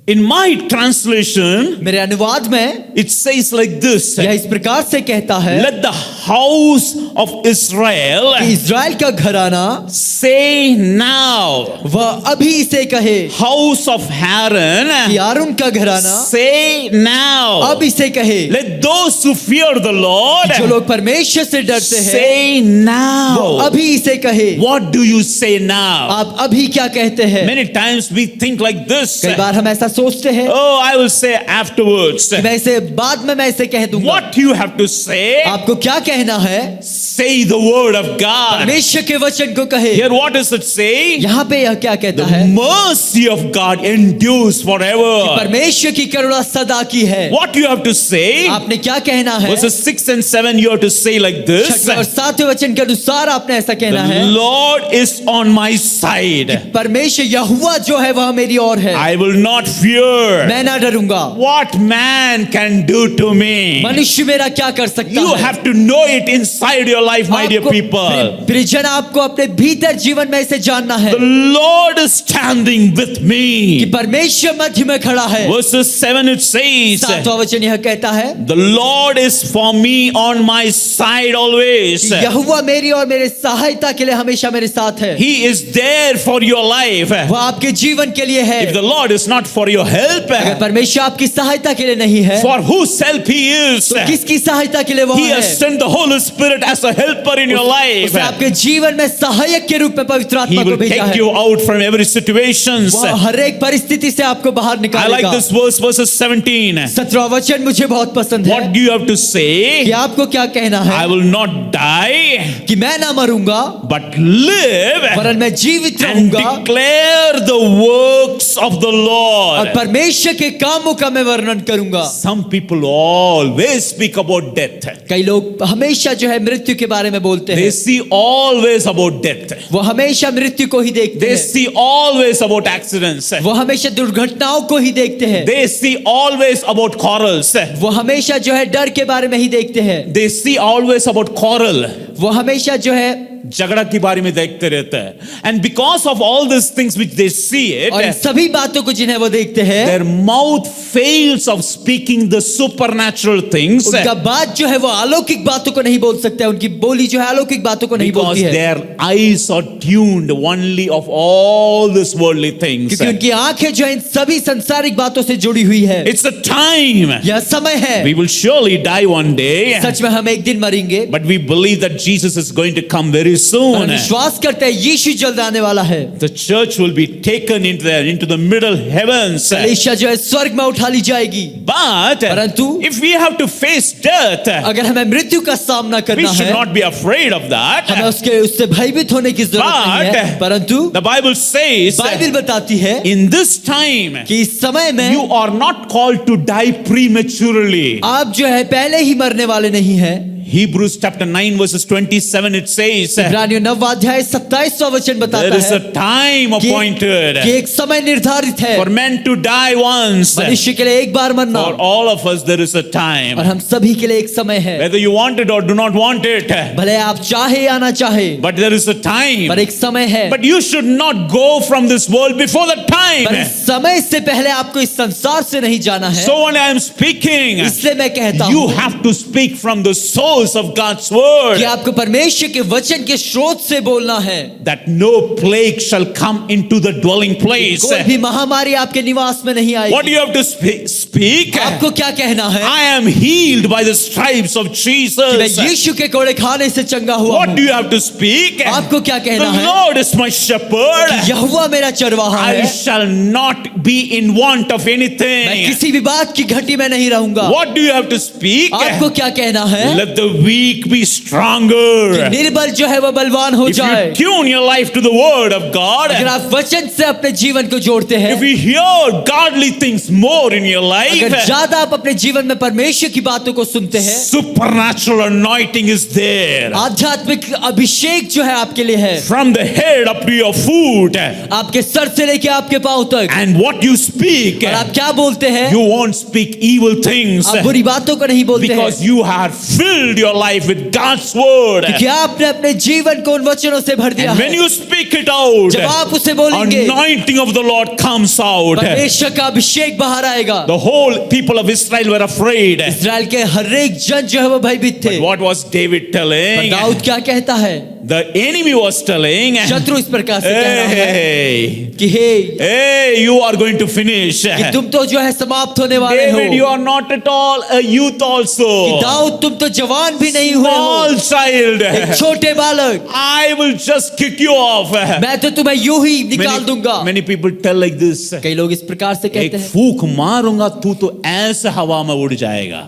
In my translation, मेरे अनुवाद में it says like this. यह इस प्रकार से कहता है Let the house of Israel कि इस्राएल का घराना say now. वह अभी इसे कहे, House of कि Aaron आरून का घराना say now. अब इसे कहे। Let those who fear the Lord जो लोग परमेश्वर से डरते हैं say वो now. अभी इसे कहे। What do you say now? आप अभी क्या कहते हैं? Many times we think like this. कई बार हम ऐसा सोचते हैं Oh, I will say afterwards. कि मैं इसे बाद में मैं इसे कह दूंगा। What you have to say? आपको क्या कहना है? Say the word of God. परमेश्वर के वचन को कहे। Here, what does it say? यहाँ पे यह क्या कहता The है? mercy of God endures forever. परमेश्वर की करुणा सदा की है। What you have to say? आपने क्या कहना है? Verses 6 and 7, you have to say like this. 6वें और 7वें वचन के अनुसार आपने ऐसा कहना The है, Lord is on my side. परमेश्वर यहोवा जो है वह मेरी ओर है, I will not fear. मैं ना डरूंगा। What man can do to me? मनुष्य मेरा क्या कर सकता You है? have to know it inside your life, my dear people. प्रियजन, आपको अपने भीतर जीवन में इसे जानना है The Lord is standing with कि me. परमेश्वर मध्य में खड़ा है। Verses 7 it says, 7वां वचन यह कहता है, The Lord is for me on my side always. यहोवा मेरी और मेरे सहायता के लिए हमेशा मेरे साथ है। He is there for your life. वह आपके जीवन के लिए है। If the Lord is not for your help, अगर परमेश्वर आपकी सहायता के लिए नहीं है for whose help He is? तो किसकी सहायता के लिए वह He है? has sent the Holy Spirit as a helper in your life. उसने आपके जीवन में सहायक के रूप में पवित्र He आत्मा को will भेजा take है। you out from every situation. वह हर एक परिस्थिति से आपको बाहर I निकालेगा। like this verse, verses 17. 17वां वचन मुझे बहुत पसंद है What do you have to कि say? आपको क्या कहना I है will not die, कि मैं ना मरूंगा but live वरन मैं जीवित and रहूंगा declare the works of the और Lord. परमेश्वर के कामों का मैं वर्णन करूंगा। Some people always speak about death. कई लोग हमेशा जो है मृत्यु के बारे में बोलते They हैं, see always about death. वो हमेशा मृत्यु को ही देखते They हैं, see always about accidents. वो हमेशा दुर्घटनाओं को ही देखते हैं, They see always about quarrels. वो हमेशा जो है डर के बारे में ही देखते हैं, They see always about quarrel. वो हमेशा जो है झगड़ा के बारे में देखते रहते हैं. And because of all these things which they see और इन it, सभी बातों को जिन्हें वो देखते हैं, their mouth fails of speaking the supernatural things उनका बात जो है वो अलौकिक बातों को नहीं बोल सकता है, उनकी बोली जो है अलौकिक बातों को नहीं because बोलती है, their eyes are tuned only of all these worldly things. क्योंकि उनकी आंखें जो है इन सभी संसारिक बातों से जुड़ी हुई है। It's a time. यह समय है, We will surely die one day, सच में हम एक दिन मरेंगे, but we believe that Jesus is going to come very पर soon. हम विश्वास करते हैं यीशु जल्द आने वाला है। The church will be taken into the middle heavens. कलीसिया जो है स्वर्ग में उठा ली जाएगी, But परंतु if we have to face death, अगर हमें मृत्यु का सामना we करना should है, not be afraid of हमें that. उससे भयभीत होने की जरूरत नहीं है, परंतु The Bible says बाइबल बताती है in this time कि इस समय में you are not called to die prematurely. आप जो है पहले ही मरने वाले नहीं है। Hebrews chapter 9 verses 27 it says इब्रानियों 9वां अध्याय 27वां वचन there बताता is a है time appointed कि एक समय निर्धारित है for men to die once. मनुष्य के लिए एक बार मरना, For all of us there is a time. और हम सभी के लिए एक समय है, Whether you want it or do not want it, भले आप चाहे या ना चाहे, but there is a time. पर एक समय है। But you should not go from this world before the पर time. इस समय से पहले आपको इस संसार से नहीं जाना है। So when I am speaking, इसलिए मैं कहता you हूँ have to speak from the source source of God's word, कि आपको परमेश्वर के वचन के स्रोत से बोलना है। that no plague shall come into the dwelling place. कोई भी महामारी आपके निवास में नहीं What do आएगी। you have to speak? आपको क्या कहना है? I am healed by the stripes of कि मैं Jesus. यीशु के कोड़े खाने से चंगा हुआ What हूँ। do you have to speak? आपको क्या The कहना है? Lord is my shepherd. यहोवा मेरा चरवाहा I है, shall not be in want of मैं anything. किसी भी बात की घटी में नहीं रहूंगा। What do you have to speak? आपको क्या कहना है? Let the weak be stronger. निर्बल जो है वो बलवान हो If जाए। you tune your life to the word of God, अगर आप वचन से अपने जीवन को जोड़ते हैं, if you hear godly things more in your अगर life, ज्यादा आप अपने जीवन में परमेश्वर की बातों को सुनते हैं, supernatural anointing is there. आध्यात्मिक अभिषेक जो है आपके लिए है, From the head up to your foot. आपके सर से लेके आपके पांव तक। And what you speak, और आप क्या बोलते हैं? you won't speak evil things. आप बुरी बातों को नहीं बोलते हैं, Because you have filled your life with God's word. क्योंकि आपने अपने जीवन को उन वचनों से भर दिया And है। when you speak it out, जब आप उसे बोलेंगे, anointing of the Lord comes out. परमेश्वर का अभिषेक बाहर आएगा। The whole people of Israel were afraid. इस्राएल के हर एक जन जो है वो भयभीत थे। What was David telling? Dawood क्या कहता है? The enemy was telling, शत्रु इस प्रकार से कह रहा है hey, कि हे, hey, you are going to finish. कि तुम तो जो है समाप्त होने वाले हो। David, you are not at all a youth also. कि दाऊद तुम तो जवान भी नहीं हुए हो, Small child. एक छोटे बालक। I will just kick you off. मैं तो तुम्हें यूं ही निकाल दूंगा। Many people tell like this. कई लोग इस प्रकार से कहते एक हैं, फूक मारूंगा तू तो ऐसे हवा में उड़ जाएगा.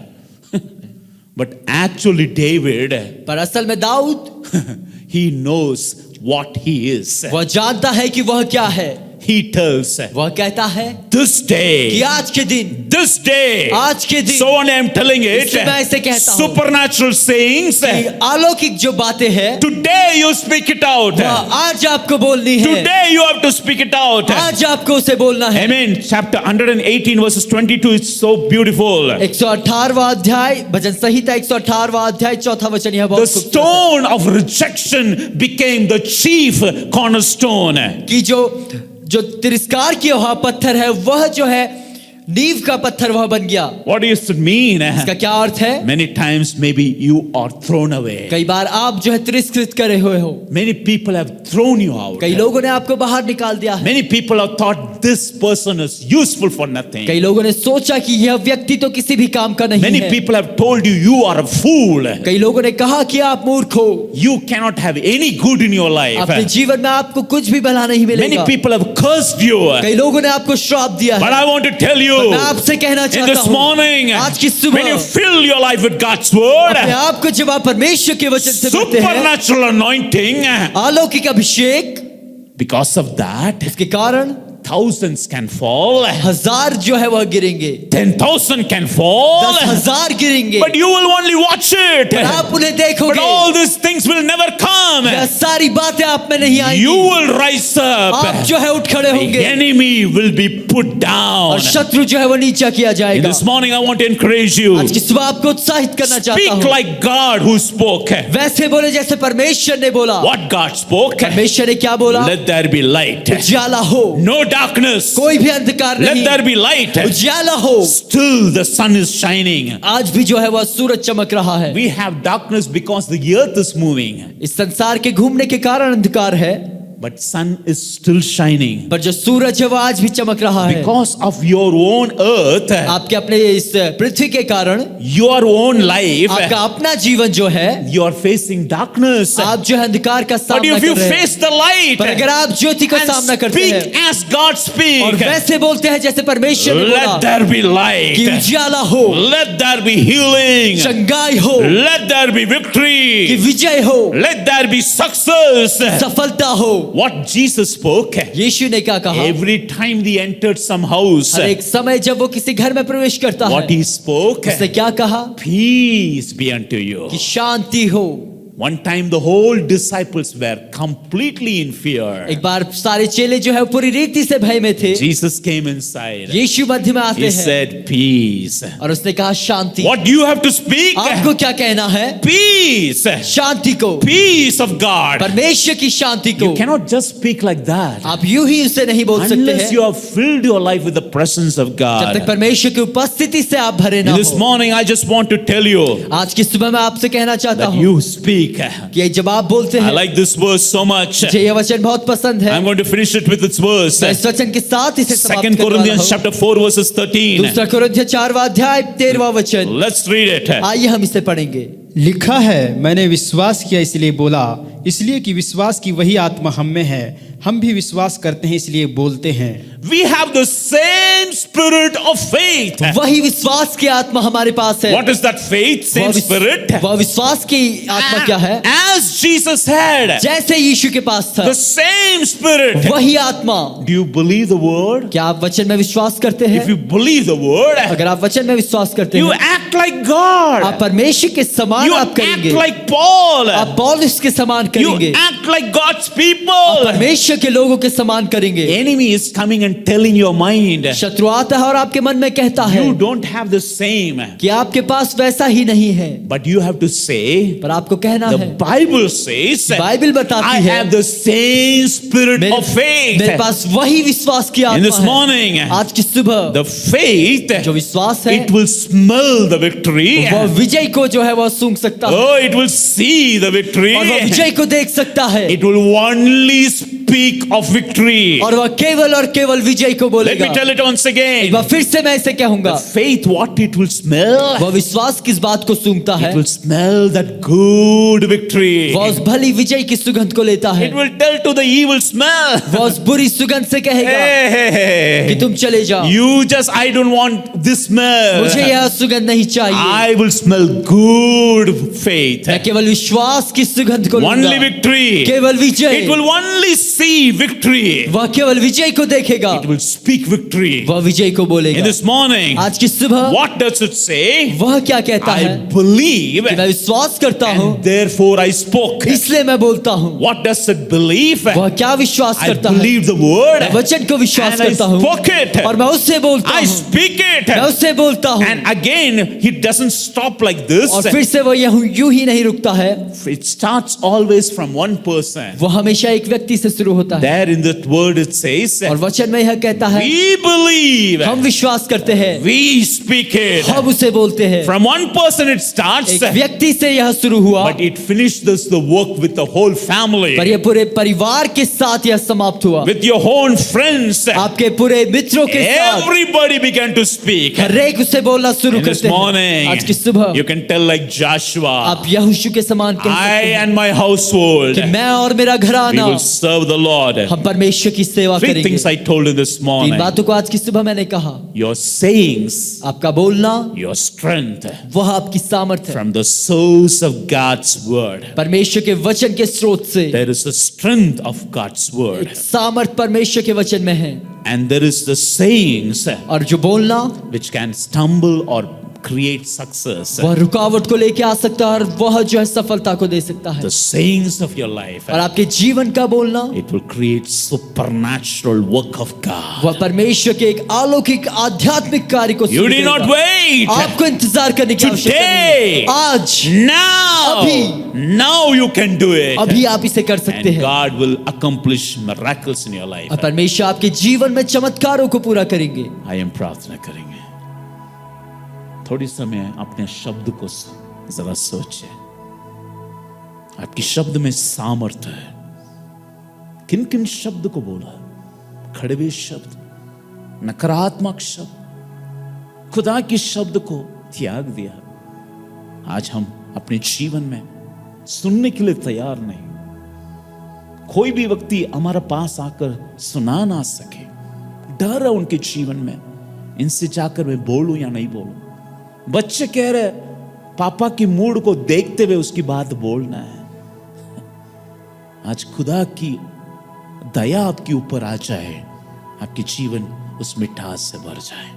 But actually David, पर असल में Dawood he knows what he is. वह जानता है कि वह क्या है। He tells, वह कहता है this कि day, आज के दिन, this day, आज के दिन, so when I am telling it, इसलिए मैं ऐसे कहता हूं supernatural sayings, कि अलौकिक जो बातें हैं, today you speak it out. वह आज आपको बोलनी है। Today you have to speak it out. आज आपको उसे बोलना है। Amen. Chapter 118 verses 22 is so beautiful. 118वां अध्याय, भजन संहिता 118वां अध्याय 4था वचन यह The बहुत खूबसूरत stone of rejection became the chief cornerstone. है कि जो तिरस्कार किया हुआ पत्थर है, वह जो है नींव का पत्थर वह बन गया। What does it mean? इसका क्या अर्थ है? Many times maybe you are thrown away. कई बार आप जो है तिरस्कृत करे हुए हो, Many people have thrown you out. कई लोगों ने आपको बाहर निकाल दिया है, Many people have thought this person is useful for nothing. कई लोगों ने सोचा कि यह व्यक्ति तो किसी भी काम का नहीं Many है, people have told you you are a fool. कई लोगों ने कहा कि आप मूर्ख हो, You cannot have any good in your life. अपने जीवन में आपको कुछ भी भला नहीं Many मिलेगा। people have cursed you. कई लोगों ने आपको श्राप दिया But है। I want to tell you, मैं आपसे कहना in चाहता this हूँ, morning, आज की when you सुबह fill your life with God's word, अपने आप को जब आप परमेश्वर के वचन से भरते हैं, supernatural anointing, अलौकिक अभिषेक, because of that, इसके कारण thousands can fall, हजार जो है वह गिरेंगे, 10,000 can fall, 10,000 गिरेंगे, but you will only watch it. पर आप उन्हें But देखोगे, all these things will never come. यह सारी बातें आप में नहीं You आएंगी, will rise up. आप जो है उठ खड़े The होंगे enemy will be put down. और शत्रु जो है वो नीचा किया जाएगा। This morning I want to encourage you. आज की सुबह आपको उत्साहित करना चाहता Speak हूँ, like God who spoke. वैसे बोले जैसे परमेश्वर ने बोला। What God spoke? परमेश्वर ने क्या बोला? Let there be light. उजाला हो, No darkness. कोई भी अंधकार Let नहीं, there be light. उजाला हो। Still the sun is shining. आज भी जो है वह सूरज चमक रहा है। We have darkness because the earth is moving. इस संसार के घूमने के कारण अंधकार है, But sun is still shining. पर जो सूरज है वह आज भी चमक रहा है। Because of your own earth, आपके अपने इस पृथ्वी के कारण, your own life, आपका अपना जीवन जो है, you are facing darkness. आप जो है अंधकार का But सामना if कर you रहे हैं। face the light पर अगर आप ज्योति का and सामना करते speak हैं as God और speaks, वैसे बोलते हैं जैसे परमेश्वर ने बोला let there be कि light. उजाला हो, Let there be healing. चंगाई हो, Let there be कि victory. विजय हो, Let there be success. सफलता हो। What Jesus spoke, यीशु ने क्या कहा? every time he entered some house, हर एक समय जब वो किसी घर में प्रवेश करता है, what he spoke, उसने क्या कहा? peace be unto you. कि शांति हो। One time the whole disciples were completely in fear. एक बार सारे चेले जो है पूरी रीति से भय में थे। Jesus came inside. यीशु मध्य में आते He हैं said peace. और उसने कहा शांति। What do you have to speak? आपको क्या कहना है? Peace. शांति को, Peace of God. परमेश्वर की शांति को। You cannot just speak like that आप यूं ही उसे नहीं बोल सकते unless हैं, you have filled your life with the presence of जब तक God. परमेश्वर की उपस्थिति से आप भरे ना This हो। morning, I just want to tell you आज की सुबह मैं आपसे कहना चाहता that हूँ you speak. कि जब आप बोलते I हैं, like this verse so much. मुझे ये वचन बहुत पसंद है। I'm going to finish it with this verse. मैं इस वचन के साथ इसे समाप्त 2 करने वाला Corinthians हूँ। chapter 4 verses 13. दूसरा कुरिन्थियों 4वां अध्याय 13वां वचन, Let's read it. आइए हम इसे पढ़ेंगे। लिखा है, मैंने विश्वास किया इसलिए बोला, इसलिए कि विश्वास की वही आत्मा हम में है। हम भी विश्वास करते हैं इसलिए बोलते हैं। We have the same spirit of faith. वही विश्वास की आत्मा हमारे पास है। What is that faith? Same spirit? वह विश्वास की आत्मा क्या है? As Jesus had जैसे यीशु के पास था, the same spirit. वही आत्मा। Do you believe the word? क्या आप वचन में विश्वास करते हैं? If you believe the word, अगर आप वचन में विश्वास करते you हैं, act like God. आप परमेश्वर के समान You आप act करेंगे। like Paul. आप पौलुस के समान You करेंगे। act like God's आप people. परमेश्वर के लोगों के समान करेंगे। Enemy is coming and telling your mind, शत्रु आता है और आपके मन में कहता है you don't have the same. कि आपके पास वैसा ही नहीं है, But you have to say, पर आपको कहना the है, Bible says, बाइबल बताती I है, have the same spirit मेरे of faith. मेरे पास वही विश्वास की In आत्मा this है। morning, आज की सुबह the faith, जो विश्वास है, it will smell the victory. वह विजय को जो है वह सूंघ सकता है Oh, it will see the victory. और वह विजय को देख सकता है It will only speak of victory. और वह केवल और केवल विजय को Let बोलेगा। me tell it once एक again. बार फिर से मैं इसे कहूंगा, The faith, what it will smell? वह विश्वास किस बात को सूंघता है? It will smell that good victory. वह उस भली विजय की सुगंध को लेता है। It will tell to the evil smell, वह उस बुरी सुगंध से कहेगा कि hey, तुम चले जाओ, you just, I don't want this smell. मुझे यह सुगंध नहीं चाहिए। I will smell good faith. मैं केवल विश्वास की सुगंध को Only लूंगा, victory. केवल विजय। It will only see victory. वह केवल विजय को देखेगा, It will speak victory. वह विजय को In बोलेगा। this morning, आज की सुबह what does it say? वह क्या कहता है? I believe कि मैं विश्वास करता हूँ, and therefore I spoke. इसलिए मैं बोलता हूँ। What does it believe? वह क्या विश्वास I करता है? believe the word मैं वचन को विश्वास and I करता हूँ spoke it. और मैं उससे बोलता I हूँ, speak it. मैं उससे बोलता हूँ। And again, he doesn't stop like this. और फिर से वो यूं ही नहीं रुकता है, It starts always from one person. वो हमेशा एक व्यक्ति से शुरू होता है। There in that word it says, और वचन में यह कहता है, we believe, हम विश्वास करते हैं, we speak it. हम उसे बोलते हैं। From one person it starts, एक व्यक्ति से यह शुरू हुआ, but it finishes the work with the whole family, पर यह पूरे परिवार के साथ यह समाप्त हुआ, with your own friends. आपके पूरे मित्रों के साथ। Everybody began to speak. हर एक उसे बोलना शुरू In this करते हैं। morning, आज की सुबह you can tell like Joshua, आप यहोशू के समान कह I सकते हैं and my household, कि मैं और मेरा we घराना will serve the Lord. हम परमेश्वर की सेवा Three करेंगे। things I told you this तीन morning. बातों को आज की सुबह मैंने कहा, Your sayings, आपका बोलना your strength, वह आपकी सामर्थ्य है। from the source of God's word. परमेश्वर के वचन के स्रोत से There is the strength of God's word. सामर्थ परमेश्वर के वचन में है, And there is the sayings और जो बोलना which can stumble or create success. वह रुकावट को लेके आ सकता है और वह जो है सफलता को दे सकता है। The sayings of your life, और आपके जीवन का बोलना it will create supernatural work of God. वह परमेश्वर के एक अलौकिक आध्यात्मिक कार्य को You शुरू did not करेगा। wait. आपको इंतजार करने की आवश्यकता नहीं Today, है। आज now, now you can do it. अभी आप इसे कर सकते And हैं God will accomplish miracles in your life. और परमेश्वर आपके जीवन में चमत्कारों को पूरा करेंगे। I am प्रार्थना करेंगे। थोड़ी समय अपने शब्द को जरा सोचे। आपकी शब्द में सामर्थ्य है। किन किन शब्द को बोला? कड़वे शब्द, नकारात्मक शब्द, खुदा के शब्द को त्याग दिया। आज हम अपने जीवन में सुनने के लिए तैयार नहीं। कोई भी व्यक्ति हमारे पास आकर सुना ना सके, डर है उनके जीवन में, इनसे जाकर मैं बोलूं या नहीं बोलूं। बच्चे कह रहे पापा की मूड को देखते हुए उसकी बात बोलना है। आज खुदा की दया आपके ऊपर आ जाए, आपके जीवन उस मिठास से भर जाए।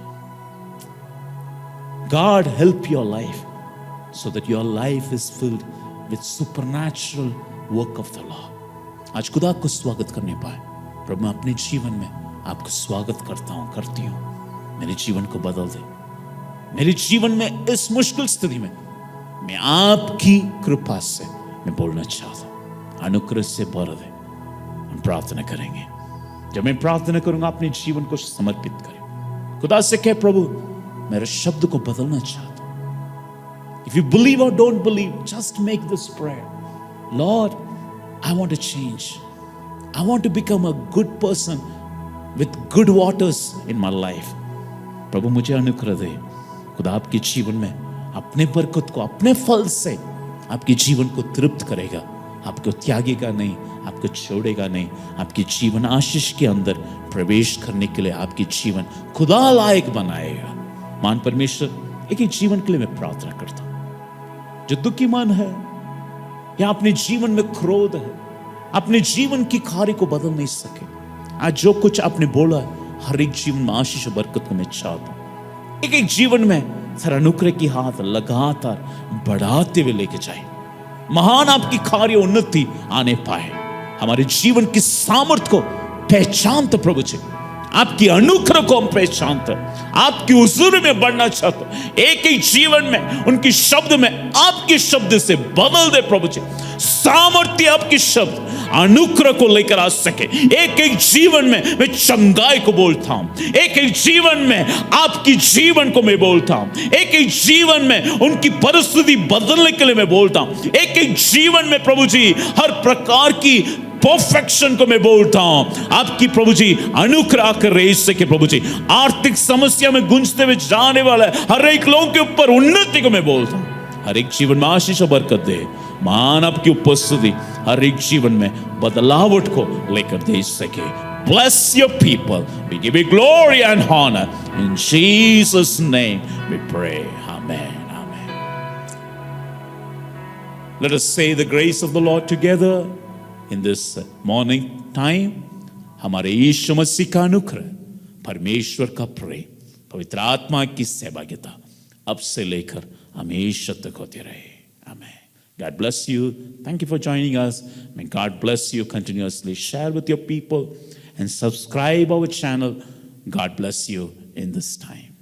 God help your life so that your life is filled with supernatural work of the Lord. आज खुदा को स्वागत करने पाए। प्रभु मैं अपने जीवन में आपका स्वागत करता हूं, करती हूं। मेरे जीवन को बदल दे। मेरे जीवन में इस मुश्किल स्थिति में मैं आपकी कृपा से मैं बोलना चाहता हूं। अनुग्रह से भर दे। हम प्रार्थना करेंगे। जब मैं प्रार्थना करूंगा अपने जीवन को समर्पित करें। खुदा से कह, प्रभु मेरे शब्द को बदलना चाहता हूं। इफ यू बिलीव और don't believe, just make this prayer, Lord I want to change, I want to become a good person with good waters in my life. प्रभु मुझे अनुग्रह दे। खुदा आपके जीवन में अपने बरकत को, अपने फल से आपके जीवन को तृप्त करेगा, आपको त्यागेगा नहीं, आपको छोड़ेगा नहीं, आपके जीवन आशीष के अंदर प्रवेश करने के लिए आपके जीवन खुदा लायक बनाएगा। मान परमेश्वर, एक जीवन के लिए मैं प्रार्थना करता हूं। जो दुखी मन है या अपने जीवन में क्रोध है, अपने जीवन की कार्य को बदल नहीं सके, आज जो कुछ आपने बोला हर एक जीवन में आशीष और बरकत को मैं चाहता हूं। एक एक जीवन में सर अनुग्रह की हाथ लगातार बढ़ाते हुए लेके जाए, महान आपकी कार्य उन्नति आने पाए। हमारे जीवन की सामर्थ्य को पहचानते प्रभु जी, आपकी अनुग्रह को हम पहचानते, आपकी हुजूर में बढ़ना चाहते। एक एक जीवन में उनकी शब्द में आपके शब्द से बदल दे प्रभु जी। सामर्थ्य आपके शब्द अनुग्रह को लेकर आ सके। एक एक जीवन में मैं चंगाई को बोलता हूं, एक एक जीवन में आपकी जीवन को मैं बोलता हूं, एक एक जीवन में उनकी परिस्थिति बदलने के लिए मैं बोलता हूं, एक एक जीवन में प्रभु जी हर प्रकार की परफेक्शन को मैं बोलता हूं। आपकी प्रभु जी अनुग्रह कर रहे सके प्रभु जी। आर्थिक समस्या में गुंजते हुए जाने वाला हर एक लोगों के ऊपर उन्नति को मैं बोलता हूं। हर एक जीवन में आशीष और बरकत दे। मान आपकी उपस्थिति हर एक जीवन में बदलावट को लेकर दे सके। Bless your people. We give you glory and honor. In Jesus' name we pray. Amen. Amen. Let us say the grace of the Lord together in this morning time. हमारे यीशु मसीह का अनुग्रह, परमेश्वर का प्रेम, पवित्र आत्मा की सहभागिता अब से लेकर हमेशा तक होती रहे। Amen. God bless you. Thank you for joining us. May God bless you continuously. Share with your people and subscribe our channel. God bless you in this time.